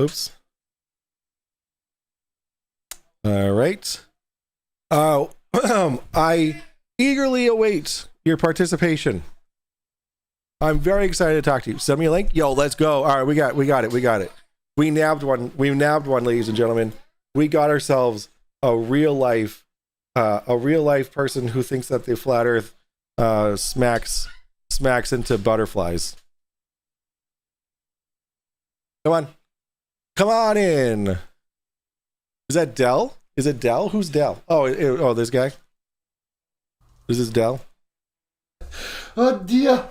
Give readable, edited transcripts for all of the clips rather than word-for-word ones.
Oops. All right. I eagerly await your participation. I'm very excited to talk to you. Send me a link. Yo, let's go. All right, we got it. We nabbed one, ladies and gentlemen. We got ourselves a real life person who thinks that the flat Earth smacks into butterflies. Come on in. Is that Dell? Is it Dell? Who's Dell? Oh, this guy. This is Dell. Oh dear.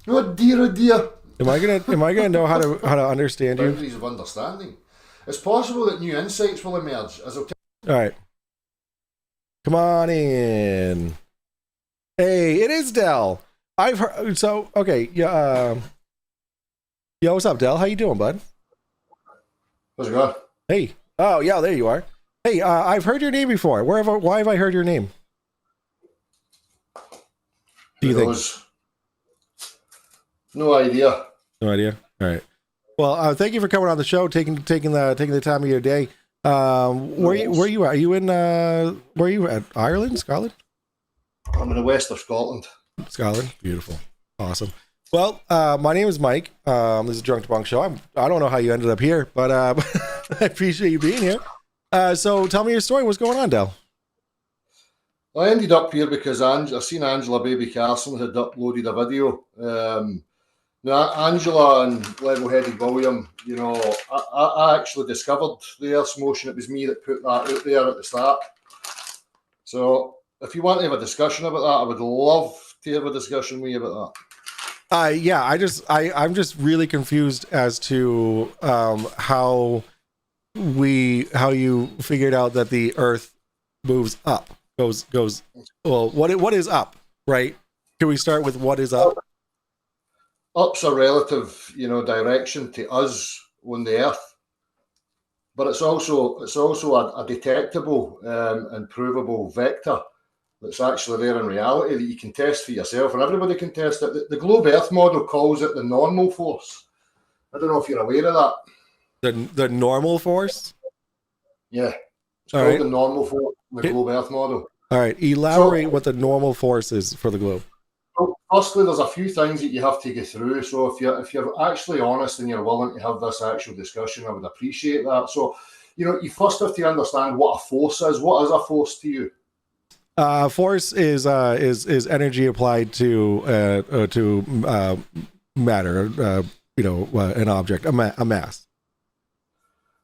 Am I gonna know how to understand you? Boundaries of understanding. It's possible that new insights will emerge as I'll All right. Come on in. Hey, it is Dell. I've heard. So okay, yeah. Yo, what's up, Dell? How you doing, bud? How's it going? Hey. Oh, yeah, there you are. Hey, I've heard your name before. Why have I heard your name? Do you think? No idea. No idea. All right. Well, thank you for coming on the show, taking the time of your day. Where you at? Are you in? Where are you at? Ireland, Scotland? I'm in the west of Scotland. Scotland, beautiful, awesome. Well, my name is Mike. This is Drunk to Bunk Show. I don't know how you ended up here, but I appreciate you being here. So tell me your story. What's going on, Del? I ended up here because I seen Angela Baby Carson had uploaded a video. Now, Angela and Level-Headed William, you know, I actually discovered the Earth's motion. It was me that put that out there at the start. So if you want to have a discussion about that, I would love to have a discussion with you about that. Yeah, I'm just really confused as to how you figured out that the Earth moves up, goes. Well, what is up, right? Can we start with what is up? Up's a relative, direction to us on the Earth, but it's also a detectable and provable vector that's actually there in reality that you can test for yourself, and everybody can test it. The Globe Earth model calls it the normal force. I don't know if you're aware of that. The normal force? Yeah. It's called the normal force in the Globe Earth model. All right. Elaborate what the normal force is for the globe. Well, firstly, there's a few things that you have to get through. So if you're actually honest and you're willing to have this actual discussion, I would appreciate that. So, you first have to understand what a force is. What is a force to you? Force is energy applied to matter, an object, a mass.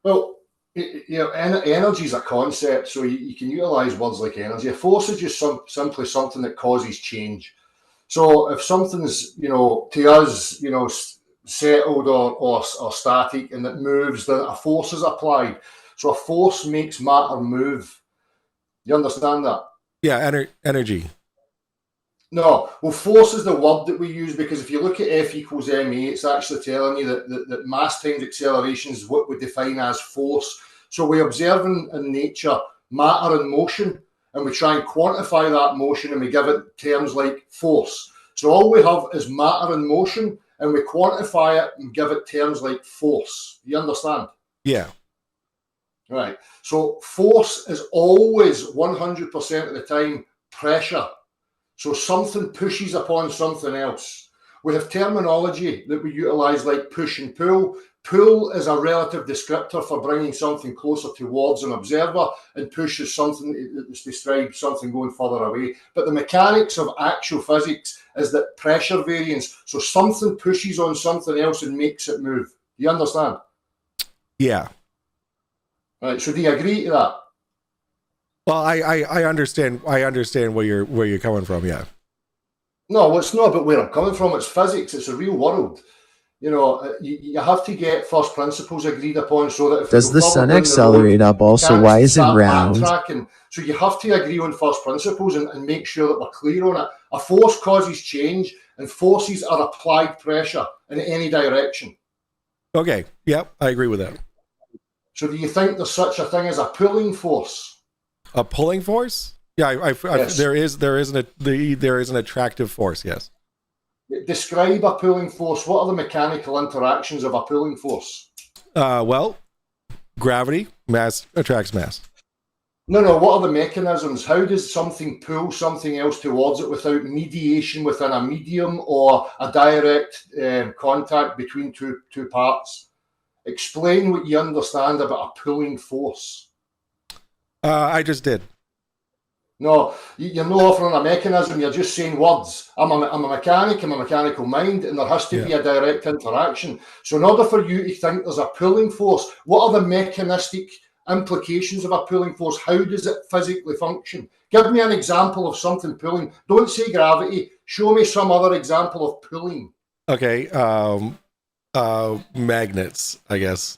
Well, energy is a concept, so you can utilize words like energy. A force is just simply something that causes change. So if something's, to us, settled or static and it moves, then a force is applied. So a force makes matter move. You understand that? Yeah, energy. No, well, force is the word that we use because if you look at F equals ma, it's actually telling you that mass times acceleration is what we define as force. So we observe in nature matter and motion, and we try and quantify that motion, and we give it terms like force. So all we have is matter and motion, and we quantify it and give it terms like force. You understand? Yeah. Right. So force is always 100% of the time pressure. So something pushes upon something else. We have terminology that we utilize like push and pull. Pull is a relative descriptor for bringing something closer towards an observer, and push is something that describes something going further away. But the mechanics of actual physics is that pressure variance. So something pushes on something else and makes it move. Do you understand? Yeah. Right. So do you agree to that? Well, I understand. I understand where you're coming from. Yeah. No, it's not about where I'm coming from. It's physics. It's a real world. You have to get first principles agreed upon so that if does the sun accelerate up also? Why is it round? So you have to agree on first principles and make sure that we're clear on it. A force causes change, and forces are applied pressure in any direction. Okay. Yep, I agree with that. So do you think there's such a thing as a pulling force? A pulling force? Yeah, Yes. There is an attractive force. Yes. Describe a pulling force. What are the mechanical interactions of a pulling force? Well, gravity, mass attracts mass. No. What are the mechanisms? How does something pull something else towards it without mediation within a medium or a direct contact between two parts? Explain what you understand about a pulling force. I just did. No, you're not offering a mechanism. You're just saying words. I'm a mechanic. I'm a mechanical mind, and there has to be a direct interaction. So in order for you to think there's a pulling force, what are the mechanistic implications of a pulling force? How does it physically function? Give me an example of something pulling. Don't say gravity. Show me some other example of pulling. Okay. Magnets, I guess.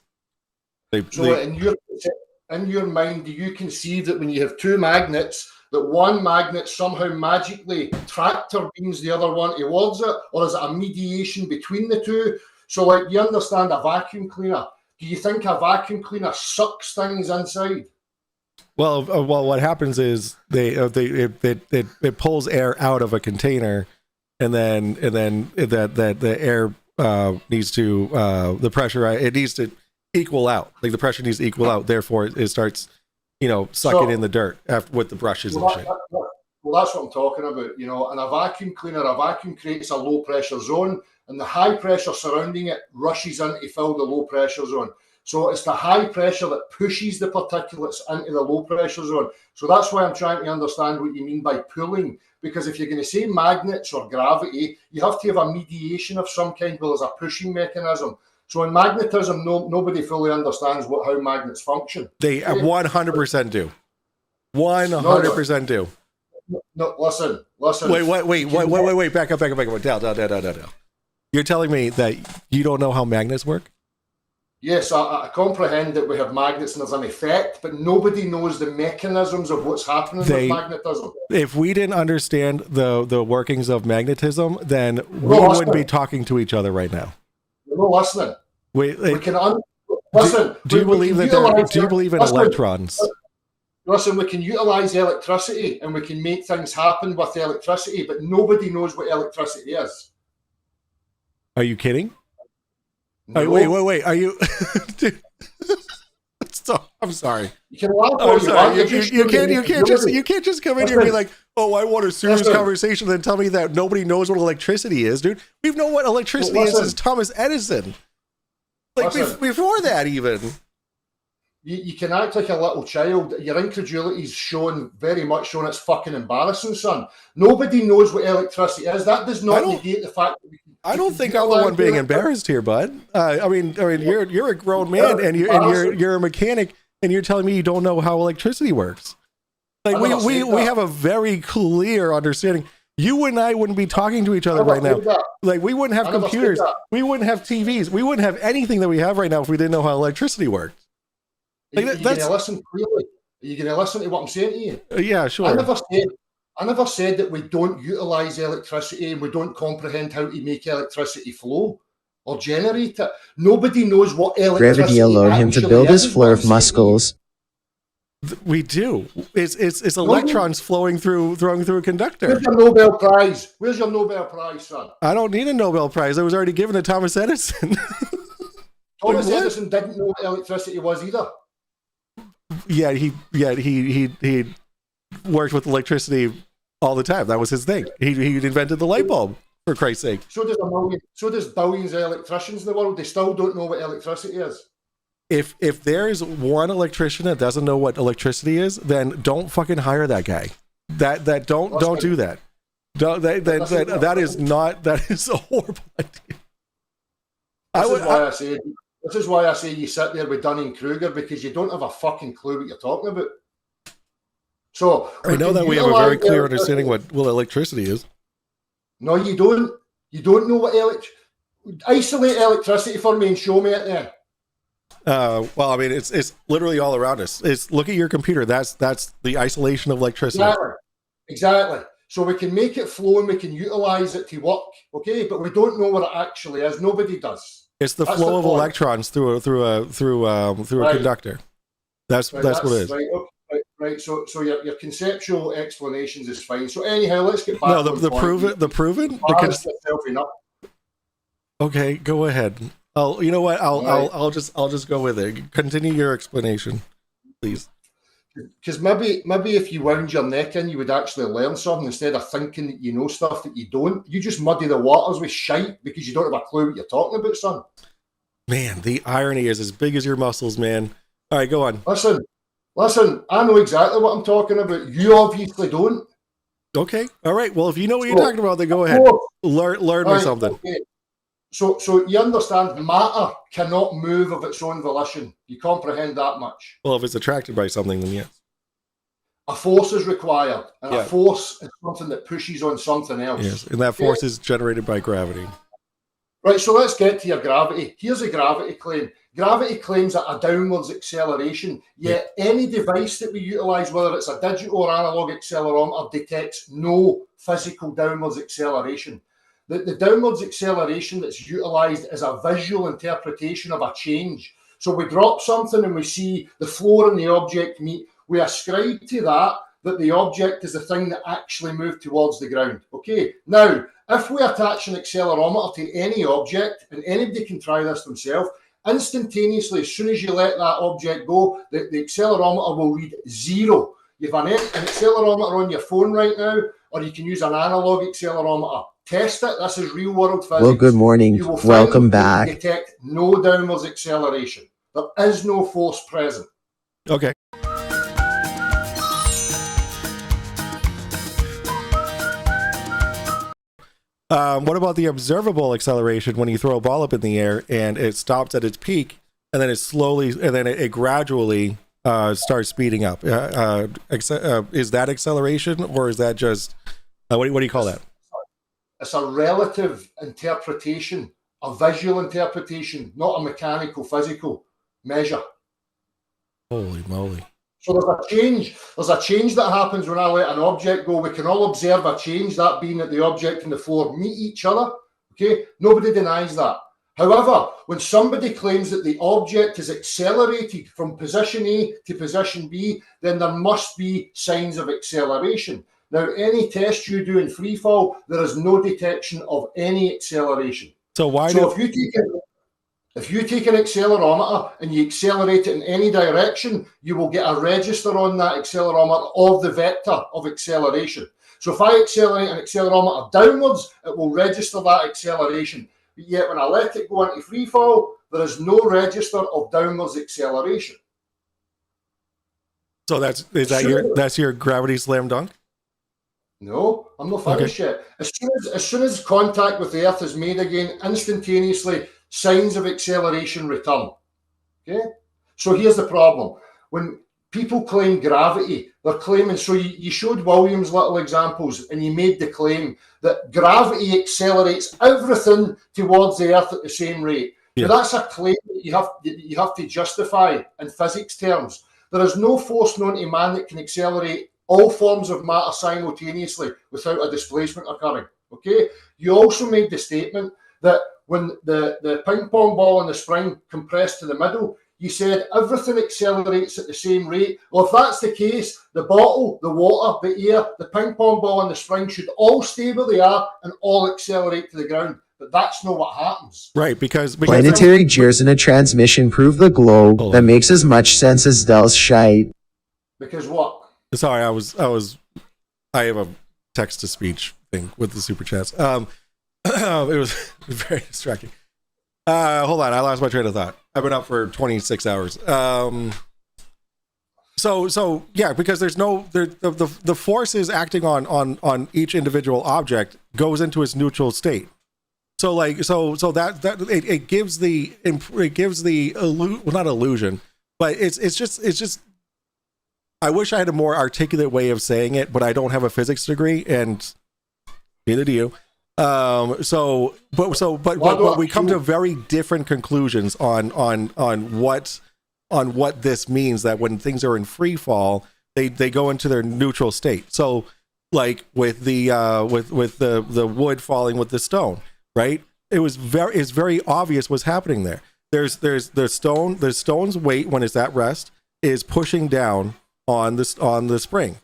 In your mind, do you conceive that when you have two magnets, that one magnet somehow magically tractor beams the other one towards it, or is it a mediation between the two? So, like, you understand a vacuum cleaner. Do you think a vacuum cleaner sucks things inside? Well, what happens is it pulls air out of a container, and then that the air needs to the pressure, it needs to equal out. Like the pressure needs to equal out. Therefore, it starts, sucking in the dirt with the brushes and shit. Well, that's what I'm talking about. In a vacuum cleaner, a vacuum creates a low pressure zone, and the high pressure surrounding it rushes in to fill the low pressure zone. So it's the high pressure that pushes the particulates into the low pressure zone. So that's why I'm trying to understand what you mean by pulling. Because if you're going to say magnets or gravity, you have to have a mediation of some kind where there's a pushing mechanism. So in magnetism, nobody fully understands how magnets function. They 100% do. 100% do. No, listen. Wait. Back up. Down. You're telling me that you don't know how magnets work? Yes, I comprehend that we have magnets and there's an effect, but nobody knows the mechanisms of what's happening with magnetism. If we didn't understand the workings of magnetism, then we wouldn't be talking to each other right now. You're not listening. Listen. Do you believe in electrons? Listen, we can utilize electricity and we can make things happen with electricity, but nobody knows what electricity is. Are you kidding? No. Wait. Are you? Dude. Stop. I'm sorry. You can laugh all you want. You can't just come in here and be like, "Oh, I want a serious conversation," and tell me that nobody knows what electricity is, dude. We've known what electricity is since Thomas Edison. Like before that, even. You can act like a little child. Your incredulity is very much shown. It's fucking embarrassing, son. Nobody knows what electricity is. That does not negate the fact that I don't think I'm the one being embarrassed here, bud. I mean, you're a grown man and you're a mechanic, and you're telling me you don't know how electricity works. Like we have a very clear understanding. You and I wouldn't be talking to each other right now. Like we wouldn't have computers, we wouldn't have TVs, we wouldn't have anything that we have right now if we didn't know how electricity worked. Like are you going to listen clearly? Are you going to listen to what I'm saying to you? Yeah, sure. I never said that we don't utilize electricity and we don't comprehend how to make electricity flow or generate it. Nobody knows what electricity Gravity allowed him to build his floor of muscles. We do. It's electrons throwing through a conductor. Where's your Nobel Prize? Where's your Nobel Prize, son? I don't need a Nobel Prize. It was already given to Thomas Edison. Thomas Edison didn't know what electricity was either. Yeah, he worked with electricity all the time. That was his thing. He invented the light bulb, for Christ's sake. So does billions of electricians in the world. They still don't know what electricity is. If there's one electrician that doesn't know what electricity is, then don't fucking hire that guy. Don't do that. That is a horrible idea. This is why I say you sit there with Dunning-Kruger, because you don't have a fucking clue what you're talking about. So I know that we have a very clear understanding what electricity is. No, you don't. You don't know what isolate electricity for me and show me it then. Well, I mean, it's literally all around us. Look at your computer. That's the isolation of electricity. Exactly. So we can make it flow and we can utilize it to work. Okay, but we don't know what it actually is. Nobody does. It's the flow of electrons through a conductor. That's what it is. Right. So your conceptual explanations is fine. So anyhow, let's get back. No, the proven. Okay, Okay, go ahead. You know what? Right. I'll just go with it. Continue your explanation, please. Because maybe if you wound your neck in, you would actually learn something instead of thinking that you know stuff that you don't. You just muddy the waters with shite because you don't have a clue what you're talking about, son. Man, the irony is as big as your muscles, man. All right, go on. Listen, I know exactly what I'm talking about. You obviously don't. Okay. All right. Well, if you know what you're So, talking about, then go ahead. Learn me something. Okay. So you understand matter cannot move of its own volition. You comprehend that much. Well, if it's attracted by something, then yes. A force is required, and Yeah. a force is something that pushes on something else. Yes, and that force is generated by gravity. Right, so let's get to your gravity. Here's a gravity claim. Gravity claims a downwards acceleration, yet any device that we utilise, whether it's a digital or analog accelerometer, detects no physical downwards acceleration. The downwards acceleration that's utilised is a visual interpretation of a change. So we drop something and we see the floor and the object meet. We ascribe to that the object is the thing that actually moved towards the ground. Okay, now, if we attach an accelerometer to any object, and anybody can try this themselves, instantaneously, as soon as you let that object go, the accelerometer will read 0. You have an accelerometer on your phone right now, or you can use an analog accelerometer. Test it. This is real world physics. Well, good morning. You will Welcome find back. you detect no downwards acceleration. There is no force present. Okay. What about the observable acceleration when you throw a ball up in the air and it stops at its peak and then it gradually starts speeding up? Is that acceleration, or is that just what do you call that? It's a relative interpretation, a visual interpretation, not a mechanical, physical measure. Holy moly. So there's a change that happens when I let an object go. We can all observe a change, that being that the object and the floor meet each other. Okay, nobody denies that. However, when somebody claims that the object is accelerated from position A to position B, then there must be signs of acceleration. Now, any test you do in free fall, there is no detection of any acceleration. So if you take an accelerometer and you accelerate it in any direction, you will get a register on that accelerometer of the vector of acceleration. So if I accelerate an accelerometer downwards, it will register that acceleration. But yet when I let it go into free fall, there is no register of downwards acceleration. So that's your gravity slam dunk? No, I'm not finished yet. As soon as contact with the Earth is made again, instantaneously signs of acceleration return. Okay? So here's the problem. When people claim gravity, they're claiming, so you showed Williams little examples and you made the claim that gravity accelerates everything towards the Earth at the same rate. Yeah. Now that's a claim that you have to justify in physics terms. There is no force known to man that can accelerate all forms of matter simultaneously without a displacement occurring. Okay? You also made the statement that when the ping pong ball and the spring compress to the middle, you said everything accelerates at the same rate. Well, if that's the case, the bottle, the water, the air, the ping pong ball and the spring should all stay where they are and all accelerate to the ground. But that's not what happens. Right, because planetary gears in a transmission prove the globe. That makes as much sense as Dell's shite. Because what? Sorry, I have a text to speech thing with the super chats. It was very distracting. Hold on, I lost my train of thought. I've been up for 26 hours. So yeah, because there's the forces acting on each individual object goes into its neutral state. So that it gives the not illusion, but it's just. I wish I had a more articulate way of saying it, but I don't have a physics degree, and neither do you. But we come to very different conclusions on what this means, that when things are in free fall, they go into their neutral state. So like with the wood falling with the stone, right? It's very obvious what's happening there. There's the stone's weight when it's at rest is pushing down on the spring,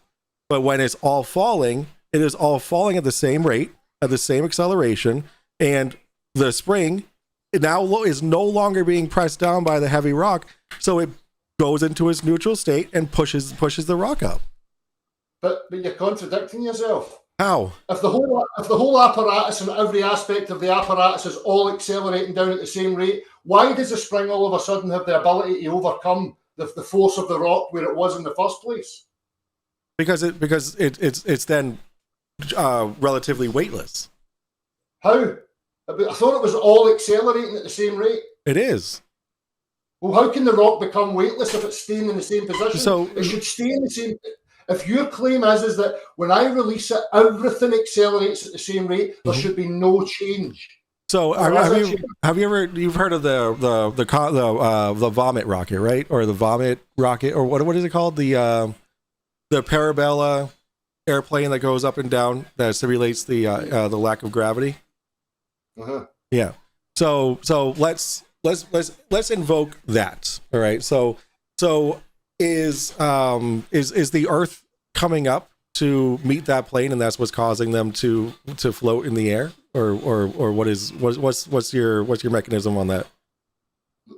but when it's all falling, it is all falling at the same rate, at the same acceleration, and the spring is no longer being pressed down by the heavy rock, so it goes into its neutral state and pushes the rock up. But you're contradicting yourself. How? If the whole apparatus and every aspect of the apparatus is all accelerating down at the same rate, why does the spring all of a sudden have the ability to overcome the force of the rock where it was in the first place? Because it's then relatively weightless. How? I thought it was all accelerating at the same rate. It is. Well, how can the rock become weightless if it's staying in the same position? So it should stay in the same. If your claim is that when I release it, everything accelerates at the same rate, there should be no change. So have you ever heard of the vomit rocket, right? Or the vomit rocket, or what is it called? The Parabella airplane that goes up and down that simulates the lack of gravity. Uh-huh. Yeah. So let's invoke that. All right. So is the Earth coming up to meet that plane, and that's what's causing them to float in the air, or what's your mechanism on that?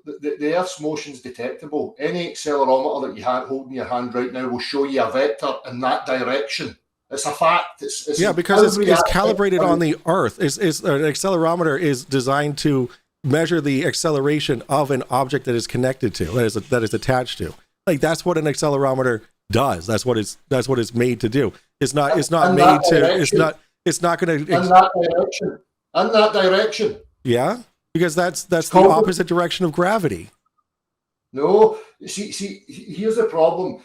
The Earth's motion is detectable. Any accelerometer that you hold in your hand right now will show you a vector in that direction. It's a fact. It's because it's calibrated on the Earth. An accelerometer is designed to measure the acceleration of an object that is connected to, that is attached to. Like, that's what an accelerometer does. That's what it's made to do. It's not made to. It's not going to. In that direction. Yeah, because that's the opposite direction of gravity. No, see, here's the problem.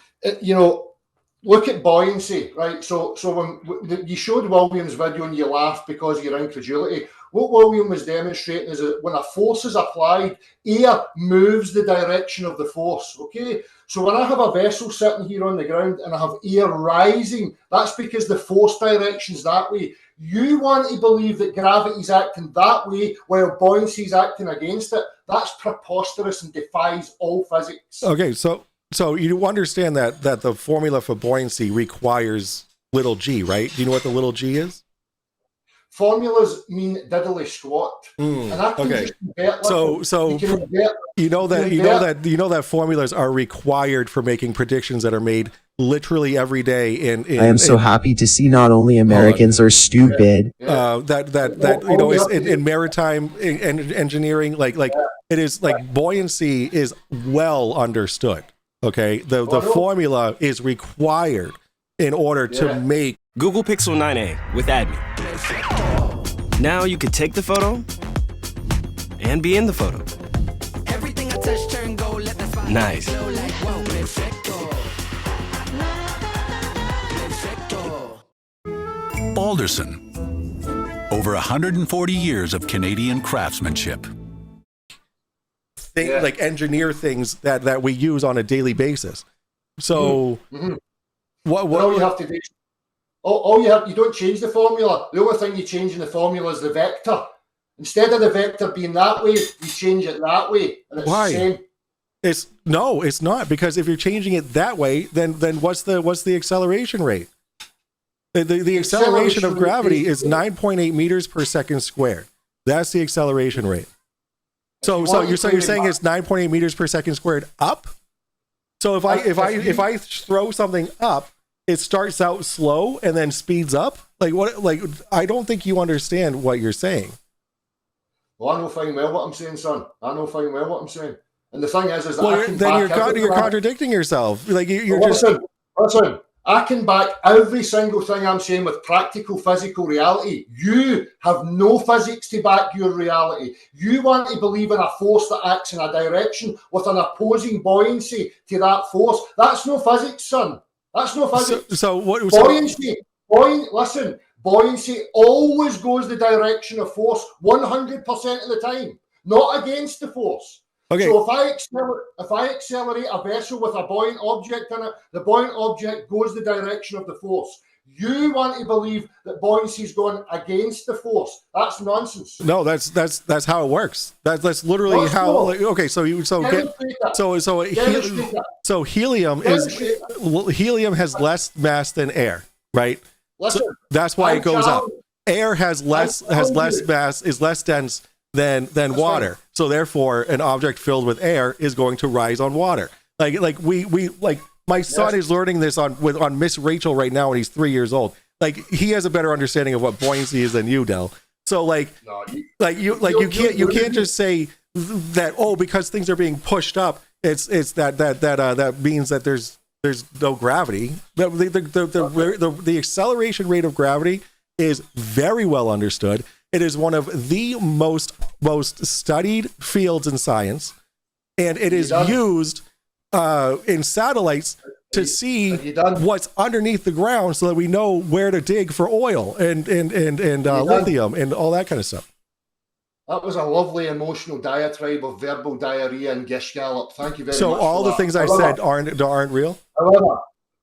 Look at buoyancy, right? So when you showed William's video and you laughed because of your incredulity, what William was demonstrating is that when a force is applied, air moves the direction of the force, okay? So when I have a vessel sitting here on the ground and I have air rising, that's because the force direction's that way. You want to believe that gravity's acting that way while buoyancy's acting against it. That's preposterous and defies all physics. Okay, so you understand that the formula for buoyancy requires little g, right? Do you know what the little g is? Formulas mean diddly squat, and I can just invert. You know that formulas are required for making predictions that are made literally every day. I am so happy to see not only Americans are stupid. In maritime engineering, it is like buoyancy is well understood. Okay, the formula is required in order to make Google Pixel 9a with Admin. Now you can take the photo and be in the photo. Everything I touch turn gold, let the spot nice. Alderson. Over 140 years of Canadian craftsmanship. Like engineer things that we use on a daily basis. So what all you have to do is, you don't change the formula. The only thing you change in the formula is the vector. Instead of the vector being that way, you change it that way. And it's why? The same. It's not, because if you're changing it that way, then what's the acceleration rate? The acceleration of gravity is 9.8 meters per second squared. That's the acceleration rate. So you're saying it's 9.8 meters per second squared up? So if I throw something up, it starts out slow and then speeds up? I don't think you understand what you're saying. Well, I know fine well what I'm saying, son. I know fine well what I'm saying. And the thing is that you're contradicting yourself. Listen. I can back every single thing I'm saying with practical physical reality. You have no physics to back your reality. You want to believe in a force that acts in a direction with an opposing buoyancy to that force. That's no physics, son. That's no physics. Buoyancy always goes the direction of force 100% of the time, not against the force. Okay. So if I accelerate a vessel with a buoyant object in it, the buoyant object goes the direction of the force. You want to believe that buoyancy is going against the force. That's nonsense. No, that's how it works. That's literally how. Okay, helium has less mass than air, right? Listen, so that's why it goes up. Air has less mass, is less dense than water. Right. So therefore, an object filled with air is going to rise on water. Like my son is learning this on Miss Rachel right now when he's 3 years old. Like he has a better understanding of what buoyancy is than you, Del. So you can't just say that, oh, because things are being pushed up, it's that means that there's no gravity. The acceleration rate of gravity is very well understood. It is one of the most studied fields in science, and it is used in satellites to see what's underneath the ground, so that we know where to dig for oil and lithium and all that kind of stuff. That was a lovely emotional diatribe of verbal diarrhea and gallop. Thank you very much. So all the things I said aren't real. However,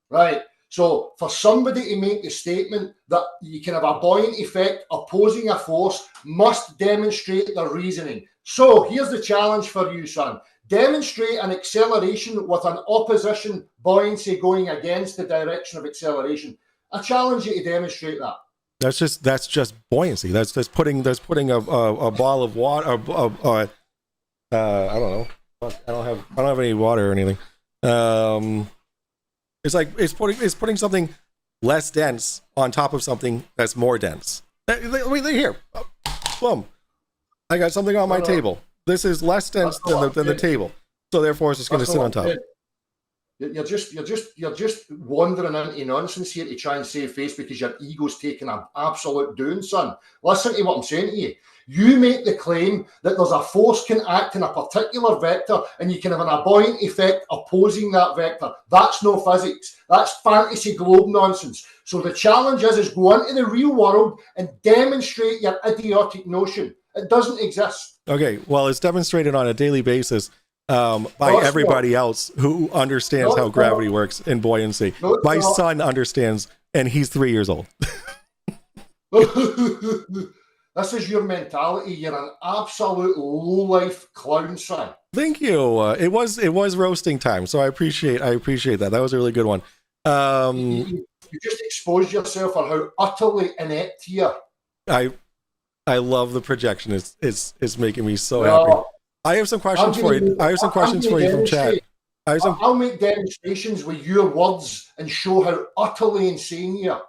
right. So for somebody to make the statement that you can have a buoyant effect opposing a force must demonstrate their reasoning. So here's the challenge for you, son. Demonstrate an acceleration with an opposition buoyancy going against the direction of acceleration. I challenge you to demonstrate that. That's just buoyancy. That's putting a ball of water. I don't know. I don't have any water or anything. It's putting something less dense on top of something that's more dense. Here, boom. I got something on my table. This is less dense than the table, so therefore it's just going to sit on top. You're just wandering into nonsense here to try and save face because your ego's taking an absolute doing, son. Listen to what I'm saying to you. You make the claim that there's a force can act in a particular vector and you can have an buoyant effect opposing that vector. That's no physics. That's fantasy globe nonsense. So the challenge is go into the real world and demonstrate your idiotic notion. It doesn't exist. Okay, well, it's demonstrated on a daily basis by everybody else who understands how gravity works in buoyancy. My son understands, and he's 3 years old. This is your mentality. You're an absolute low-life clown, son. Thank you. It was roasting time, so I appreciate that. That was a really good one. You just exposed yourself for how utterly inept you are. I love the projection. It's making me so happy. I have some questions for you. I have some questions for you from chat. I'll make demonstrations with your words and show how utterly insane you are.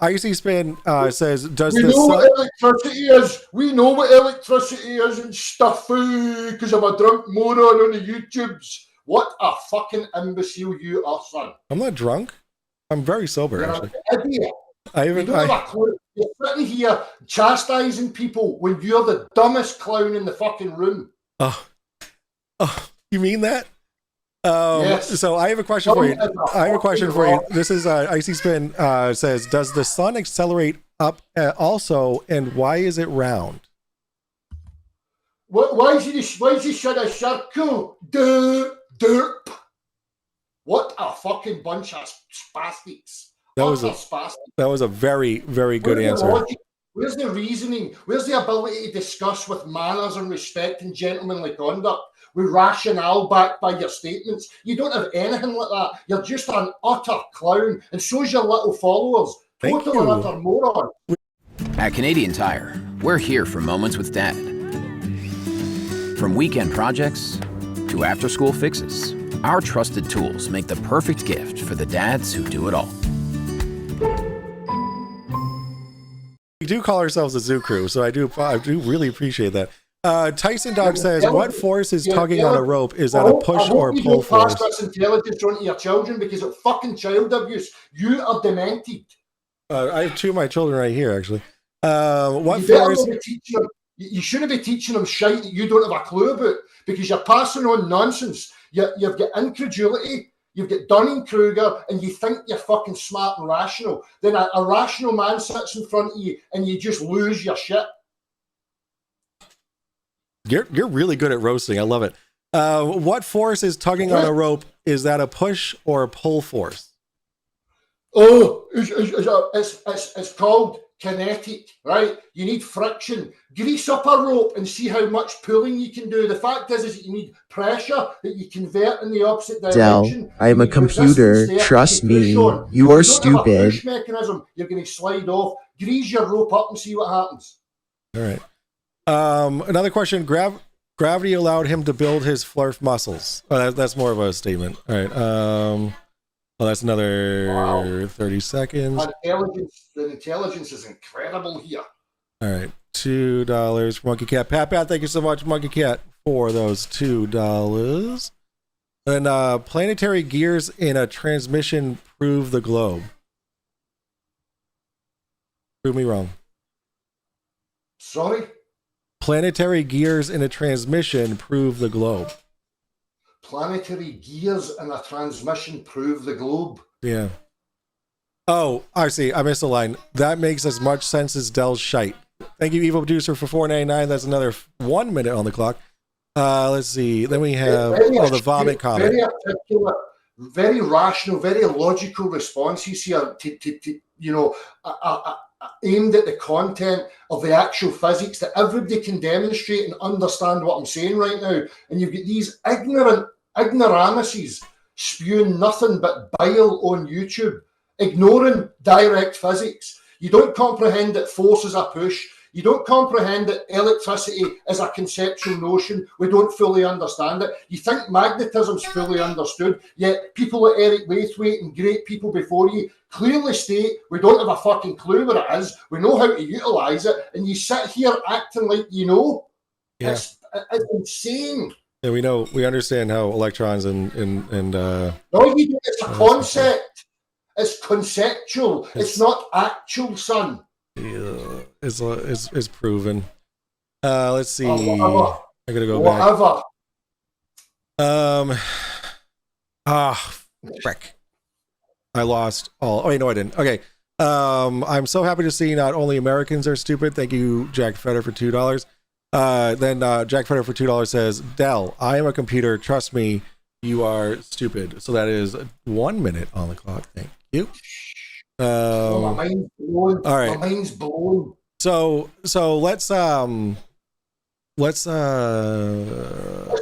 Icy Spin says, "Does we the know sun?" What electricity is? We know what electricity is and stuff because I'm a drunk moron on the YouTubes. What a fucking imbecile you are, son. I'm not drunk. I'm very sober, You're actually. an idiot. You don't have a clue. You're sitting here chastising people when you're the dumbest clown in the fucking room. Oh, you mean that? Yes. So I have a question for you. This is Icy Spin says, "Does the sun accelerate up also, and why is it round?" Why is he shut a circle? Derp. What a fucking bunch of spastics. That was a very, very good answer. Where's the reasoning? Where's the ability to discuss with manners and respect and gentlemanly conduct? With rationale backed by your statements? You don't have anything like that. You're just an utter clown, and so's your little followers. Total and utter moron. At Canadian Tire, we're here for moments with Dad. From weekend projects to after-school fixes, our trusted tools make the perfect gift for the dads who do it all. We do call ourselves a zoo crew, so I do really appreciate that. Tyson Dog says, "What force is tugging on a rope? Is that a push or a pull force?" Pass this intelligence on to your children because it's fucking child abuse. You are demented. I have two of my children right here, actually. What force? You shouldn't be teaching them shite that you don't have a clue about because you're passing on nonsense. You've got incredulity. You've got Dunning-Kruger, and you think you're fucking smart and rational. Then a rational man sits in front of you, and you just lose your shit. You're really good at roasting. I love it. What force is tugging on a rope? Is that a push or a pull force? Oh, it's called kinetic, right? You need friction. Grease up a rope and see how much pulling you can do. The fact is that you need pressure that you convert in the opposite direction. Del, I am a computer. Trust me. You are stupid. Push mechanism. You're going to slide off. Grease your rope up and see what happens. All right. Another question. Gravity allowed him to build his flurf muscles. Oh, that's more of a statement. All right. Well, that's another 30 seconds. The intelligence is incredible here. All right. $2 for Monkey Cat. Pat, thank you so much, Monkey Cat, for those $2. And planetary gears in a transmission prove the globe. Prove me wrong. Sorry? Planetary gears in a transmission prove the globe. Planetary gears in a transmission prove the globe. Yeah. Oh, I see. I missed a line. That makes as much sense as Dell's shite. Thank you, Evil Producer, for $4.99. That's another 1 minute on the clock. Let's see. Then we have the vomit comment. Very articulate, very rational, very logical responses here. Aimed at the content of the actual physics that everybody can demonstrate and understand what I'm saying right now. And you've got these ignoramuses spewing nothing but bile on YouTube, ignoring direct physics. You don't comprehend that force is a push. You don't comprehend that electricity is a conceptual notion. We don't fully understand it. You think magnetism's fully understood, yet people like Eric Waithwaite and great people before you clearly state we don't have a fucking clue what it is. We know how to utilise it, and you sit here acting like you know. Yeah. It's insane. Yeah, we know. We understand how electrons and No, you do. It's a concept. It's conceptual. It's not actual, son. Yeah, it's proven. Let's see. Whatever. I gotta go back. Frick. I lost all. Oh, wait, no, I didn't. Okay. I'm so happy to see not only Americans are stupid. Thank you, Jack Fetter, for $2. Then Jack Fetter for $2 says, Dell, I am a computer. Trust me, you are stupid. So that is 1 minute on the clock. Thank you. My mind's blown. All right. My mind's blown. So let's try to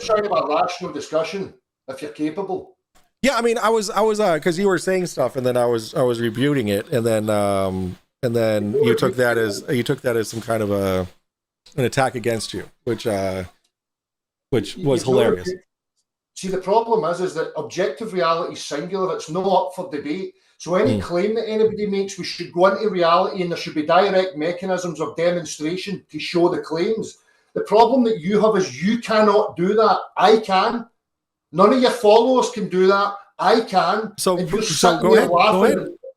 have a rational discussion if you're capable. Yeah, I mean, I was because you were saying stuff, and then I was rebuting it, and then you took that as some kind of an attack against you, which was hilarious. See, the problem is that objective reality is singular. It's not up for debate. So any claim that anybody makes, we should go into reality, and there should be direct mechanisms of demonstration to show the claims. The problem that you have is you cannot do that. I can. None of your followers can do that. I can. So you're go ahead.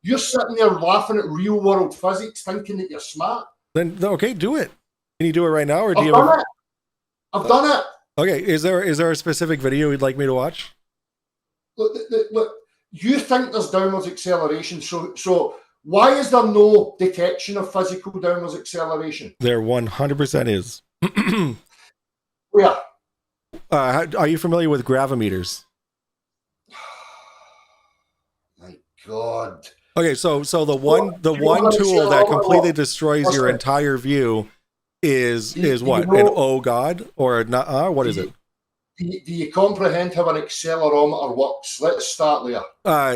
You're sitting there laughing at real world physics, thinking that you're smart. Then okay, do it. Can you do it right now, or do you? I've done it. Okay. Is there a specific video you'd like me to watch? Look. You think there's downwards acceleration. So why is there no detection of physical downwards acceleration? There 100% is. Where? Are you familiar with gravimeters? My God. Okay, so the one tool that completely destroys your entire view is what? An oh god or not? What is it? Do you comprehend how an accelerometer works? Let's start there.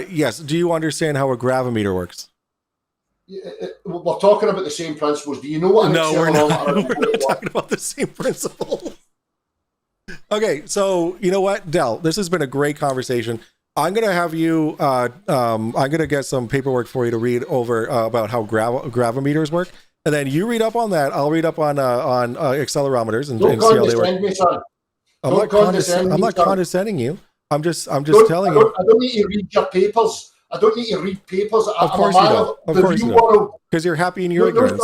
Yes. Do you understand how a gravimeter works? We're talking about the same principles. Do you know what an accelerometer is? We're not talking about the same principles. Okay, so you know what, Dell? This has been a great conversation. I'm gonna have you. I'm gonna get some paperwork for you to read over about how gravimeters work, and then you read up on that. I'll read up on accelerometers and see how they work. Me, son. I'm not condescending you. I'm just telling you. I don't need to read your papers. I don't need to read papers. Of course you don't. Of course you don't. Because you're happy in your ignorance.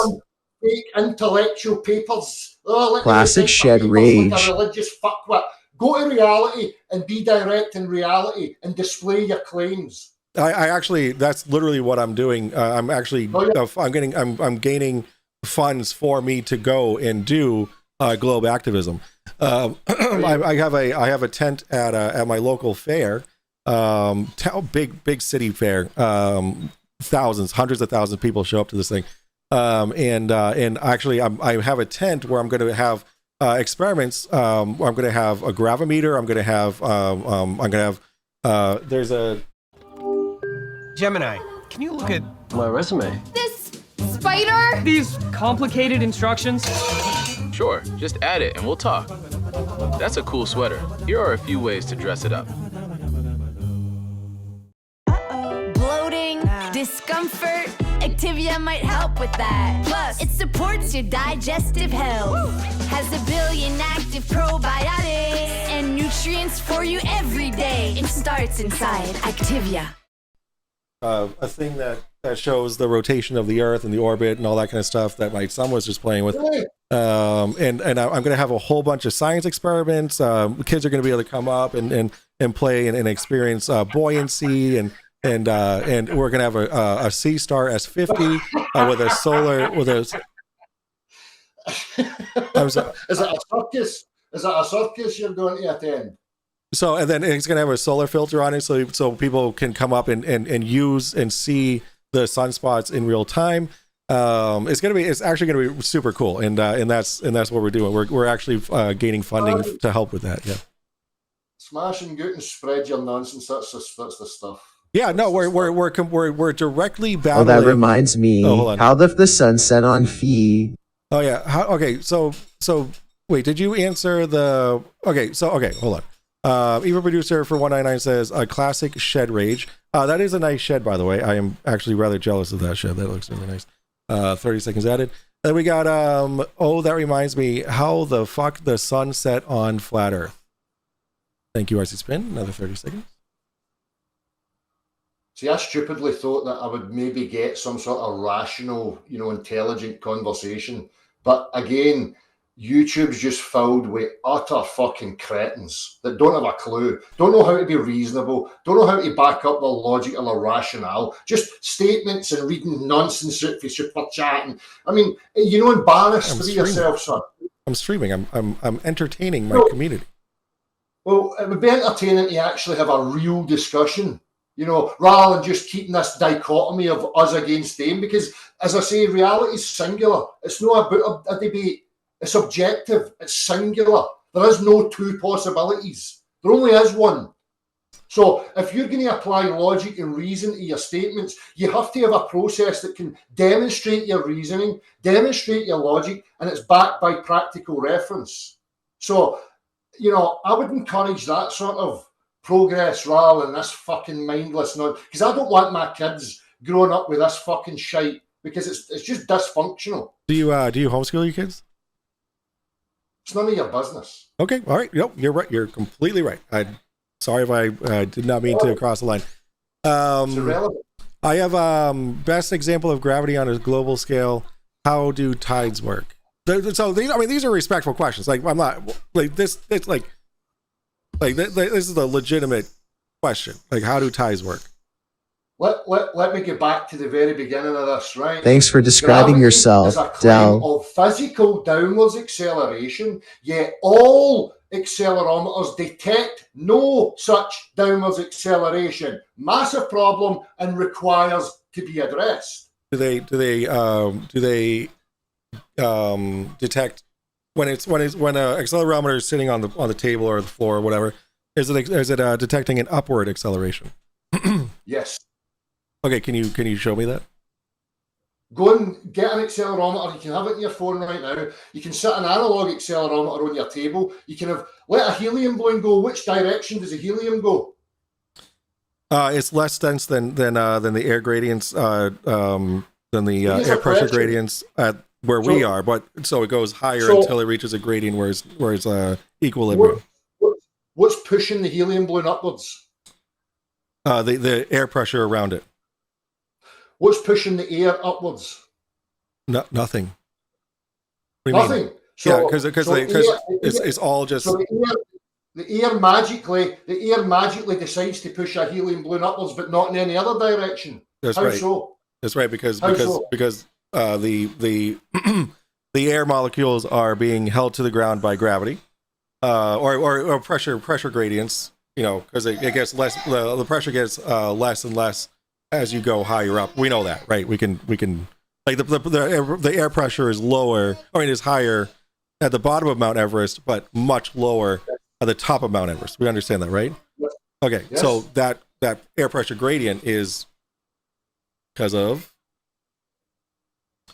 Fake intellectual papers. Classic shed rage. Like a religious fuckwit. Go to reality and be direct in reality and display your claims. I actually, that's literally what I'm doing. I'm actually, I'm gaining funds for me to go and do globe activism. I have a tent at my local fair, big city fair. Hundreds of thousands of people show up to this thing. And actually I have a tent where I'm going to have experiments. I'm going to have a gravimeter. I'm going to have there's a Gemini. Can you look at my resume? This spider? these complicated instructions? Sure, just add it and we'll talk. That's a cool sweater. Here are a few ways to dress it up. Bloating, discomfort, Activia might help with that. Plus, it supports your digestive health. Has a billion active probiotics and nutrients for you every day. It starts inside Activia. A thing that shows the rotation of the Earth and the orbit and all that kind of stuff that my son was just playing with. And I'm going to have a whole bunch of science experiments. Kids are going to be able to come up and play and experience buoyancy and we're going to have a Sea Star S50 with a solar Is it a circus? Is it a circus you're going to attend? So, and then it's going to have a solar filter on it, so people can come up and use and see the sunspots in real time. It's actually going to be super cool, and that's what we're doing. We're actually gaining funding to help with that. Yeah. Smash and good and spread your nonsense. That's the stuff. Yeah, no, we're directly battling. Oh, that reminds me. How the sun set on Fee? Oh yeah. Okay. So wait, did you answer the? Okay. Hold on. Eva Producer for 199 says a classic shed rage. That is a nice shed, by the way. I am actually rather jealous of that shed. That looks really nice. 30 seconds added. Then we got that reminds me, how the fuck the sun set on flat Earth. Thank you, RC Spin. Another 30 seconds. See, I stupidly thought that I would maybe get some sort of rational, intelligent conversation. But again, YouTube's just filled with utter fucking cretins that don't have a clue, don't know how to be reasonable, don't know how to back up their logic or their rationale, just statements and reading nonsense for super chatting. I mean, embarrass for yourself, son. I'm streaming. I'm entertaining my community. Well, it would be entertaining to actually have a real discussion, rather than just keeping this dichotomy of us against them. Because, as I say, reality is singular. It's not about a debate. It's objective. It's singular. There is no two possibilities. There only is one. So if you're going to apply logic and reason to your statements, you have to have a process that can demonstrate your reasoning, demonstrate your logic, and it's backed by practical reference. So, I would encourage that sort of progress rather than this fucking mindless nonsense. Because I don't want my kids growing up with this fucking shite, because it's just dysfunctional. Do you homeschool your kids? It's none of your business. Okay, all right. Yep, you're right. You're completely right. Sorry if I did not mean to cross the line. It's irrelevant. I have best example of gravity on a global scale. How do tides work? So these are respectful questions. Like, I'm not like this. It's like this is a legitimate question. Like, how do tides work? Let me get back to the very beginning of this, right? Thanks for describing yourself, Del. Of physical downwards acceleration, yet all accelerometers detect no such downwards acceleration. Massive problem and requires to be addressed. Do they detect when an accelerometer is sitting on the table or the floor or whatever? Is it detecting an upward acceleration? Yes. Okay, can you show me that? Go and get an accelerometer. You can have it in your phone right now. You can set an analog accelerometer on your table. You can let a helium balloon go. Which direction does the helium go? It's less dense than the air gradients, than the air pressure gradients at where we are. But so it goes higher until it reaches a gradient where it's equilibrium. What's pushing the helium balloon upwards? The air pressure around it. What's pushing the air upwards? Nothing. Nothing. So, because it's all just. So the air magically decides to push a helium balloon upwards, but not in any other direction. That's How right. so? That's right, because the air molecules are being held to the ground by gravity, or pressure gradients. Because it gets less. The pressure gets less and less as you go higher up. We know that, right? We can like the air pressure is lower. Is higher at the bottom of Mount Everest, but much lower at the top of Mount Everest. We understand that, right? Yes. Okay, yes. So that air pressure gradient is because of.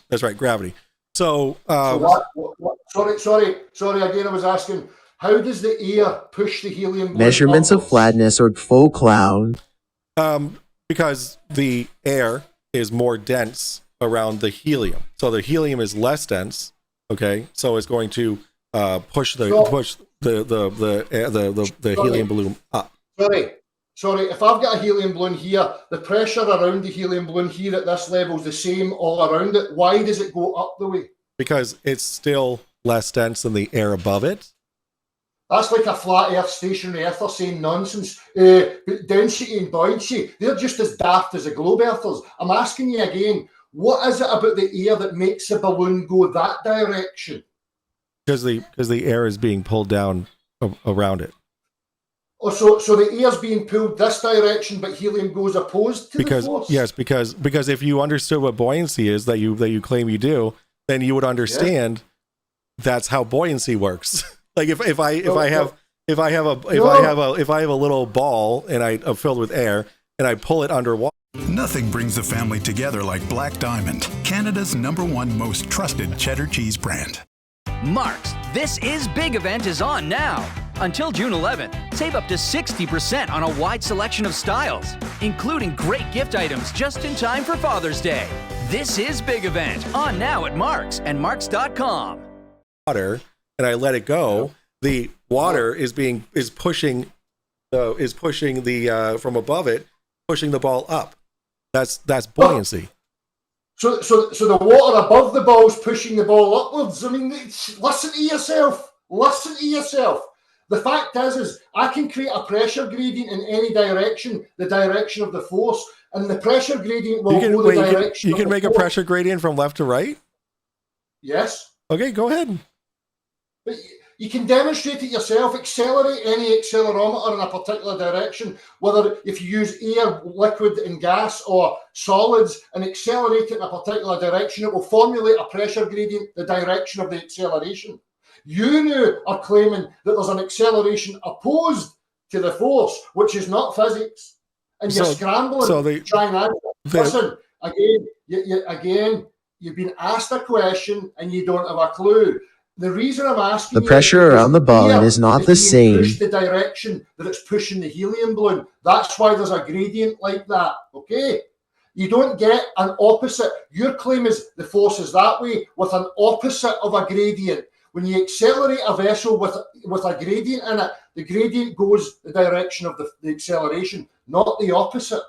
That's right, gravity. So Sorry. Again, I was asking, how does the air push the helium balloon Measurements of upwards? flatness or faux cloud. Because the air is more dense around the helium, so the helium is less dense. Okay, so it's going to push the helium balloon up. Sorry. If I've got a helium balloon here, the pressure around the helium balloon here at this level is the same all around it. Why does it go up the way? Because it's still less dense than the air above it. That's like a flat earth, stationary earther saying nonsense. Density and buoyancy, they're just as daft as the globe earthers. I'm asking you again, what is it about the air that makes the balloon go that direction? Because the air is being pulled down around it. Oh, so the air's being pulled this direction, but helium goes opposed to the force? Yes, because if you understood what buoyancy is that you claim you do, then you would understand that's how buoyancy works. Like if I have a little ball and I'm filled with air and I pull it underwater. Nothing brings the family together like Black Diamond, Canada's #1 most trusted cheddar cheese brand. Mark's This Is Big event is on now. Until June 11th, save up to 60% on a wide selection of styles, including great gift items just in time for Father's Day. This Is Big event on now at Mark's and marks.com. Water, and I let it go. The water is pushing the from above it, pushing the ball up. That's buoyancy. So the water above the ball is pushing the ball upwards. I mean, listen to yourself. The fact is I can create a pressure gradient in any direction, the direction of the force, and the pressure gradient will go the direction. You can make a pressure gradient from left to right? Yes. Okay, go ahead. But you can demonstrate it yourself. Accelerate any accelerometer in a particular direction, whether if you use air, liquid, and gas, or solids, and accelerate it in a particular direction, it will formulate a pressure gradient, the direction of the acceleration. You now are claiming that there's an acceleration opposed to the force, which is not physics, and you're scrambling to try and answer. Listen, again, you've been asked a question and you don't have a clue. The reason I'm asking the pressure around the balloon is not the same. Push the direction that it's pushing the helium balloon. That's why there's a gradient like that. Okay, you don't get an opposite. Your claim is the force is that way with an opposite of a gradient. When you accelerate a vessel with a gradient in it, the gradient goes the direction of the acceleration, not the opposite.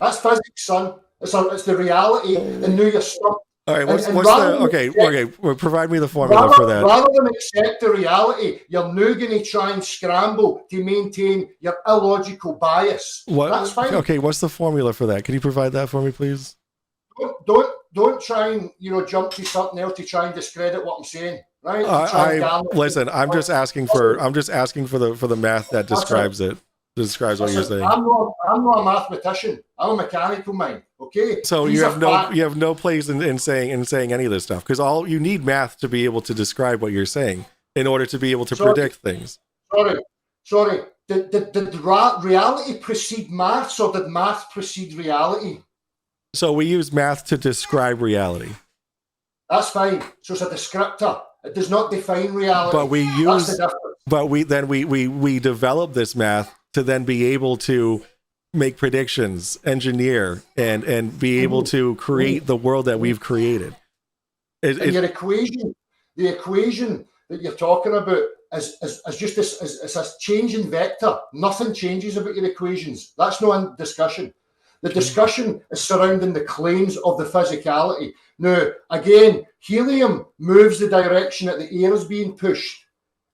That's physics, son. It's the reality, and now you're stuck. All right, provide me the formula for that. Rather than accept the reality, you're now going to try and scramble to maintain your illogical bias. That's fine. Okay, what's the formula for that? Can you provide that for me, please? Don't try and jump to something else to try and discredit what I'm saying. Right? Listen, I'm just asking for the math that describes it. Describes what you're saying. I'm not a mathematician. I'm a mechanical mind. Okay. So you have no place in saying any of this stuff, because all you need math to be able to describe what you're saying in order to be able to predict things. Sorry. Did reality precede maths, or did math precede reality? So we use math to describe reality. That's fine. So it's a descriptor. It does not define reality. But we develop this math to then be able to make predictions, engineer, and be able to create the world that we've created. Your equation, the equation that you're talking about is just this, is a change in vector. Nothing changes about your equations. That's no discussion. The discussion is surrounding the claims of the physicality. Now, again, helium moves the direction that the air is being pushed.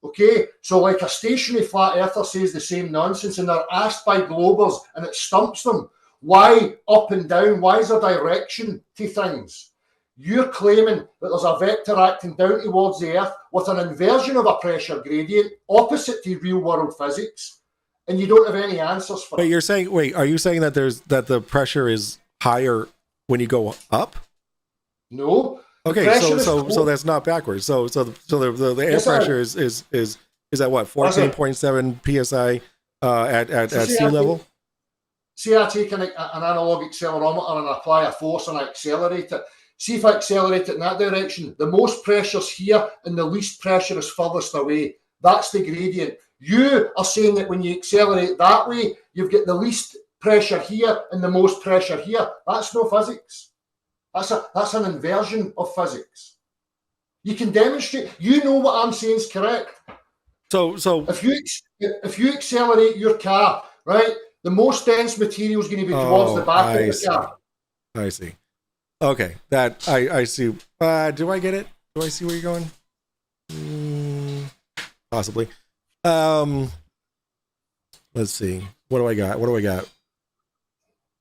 Okay, so like a stationary flat earther says the same nonsense, and they're asked by globers and it stumps them. Why up and down? Why is there direction to things? You're claiming that there's a vector acting down towards the earth with an inversion of a pressure gradient opposite to real world physics, and you don't have any answers for it. Are you saying that the pressure is higher when you go up? No. Okay, so that's not backwards. So the air pressure is at what, 14.7 psi at sea level? say I take an analog accelerometer and I apply a force and I accelerate it. See if I accelerate it in that direction, the most pressure's here and the least pressure is furthest away. That's the gradient. You are saying that when you accelerate that way, you've got the least pressure here and the most pressure here. That's no physics. That's an inversion of physics. You can demonstrate. You know what I'm saying is correct. So if you accelerate your car, right, the most dense material is going to be towards the back of the car. I see. Okay, that I see. Do I get it? Do I see where you're going? Possibly. Let's see. What do I got?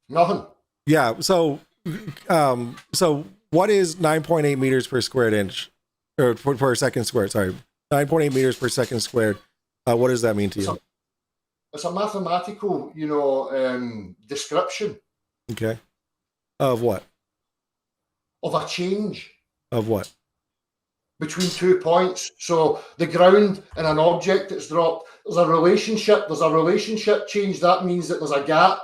Nothing. Yeah. So what is 9.8 meters per squared inch, or per second squared? Sorry, 9.8 meters per second squared. What does that mean to you? It's a mathematical, description. Okay. Of what? Of a change. Of what? Between 2 points. So the ground and an object that's dropped, there's a relationship change. That means that there's a gap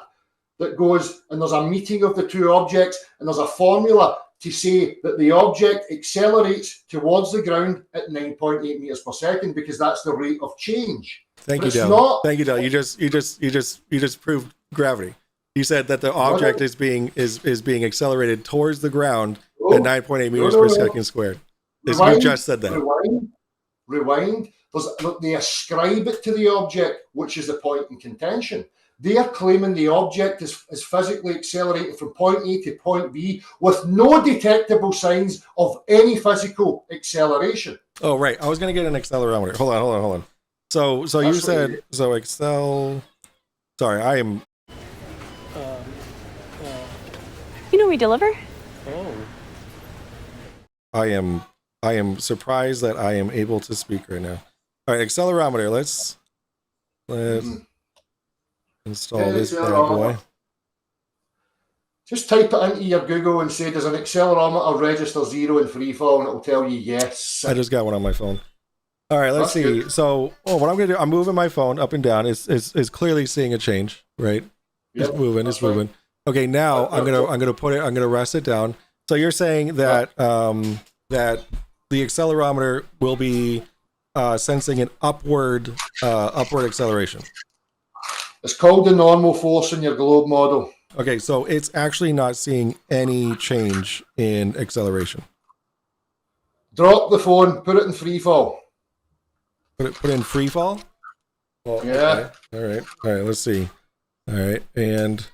that goes, and there's a meeting of the two objects, and there's a formula to say that the object accelerates towards the ground at 9.8 meters per second, because that's the rate of change. Thank you, Del. Thank you, Del. You just proved gravity. You said that the object is being accelerated towards the ground at 9.8 meters per second squared. You just said that. Rewind. They ascribe it to the object, which is the point in contention. They are claiming the object is physically accelerating from point A to point B with no detectable signs of any physical acceleration. Oh, right. I was going to get an accelerometer. Hold on. So you said, Excel. Sorry, I am. We deliver? Oh. I am surprised that I am able to speak right now. All right, accelerometer. Let's install this bad boy. Just type it into your Google and say, does an accelerometer register 0 in freefall? And it'll tell you yes. I just got one on my phone. All right, let's see. Good. So, what I'm going to do, I'm moving my phone up and down. It's clearly seeing a change, right? It's moving. Right. Okay, now I'm gonna rest it down. So you're saying that that the accelerometer will be sensing an upward acceleration. It's called the normal force in your globe model. Okay, so it's actually not seeing any change in acceleration. Drop the phone, put it in free fall. Put it in free fall? Well, yeah. Okay. All right, let's see. All right, and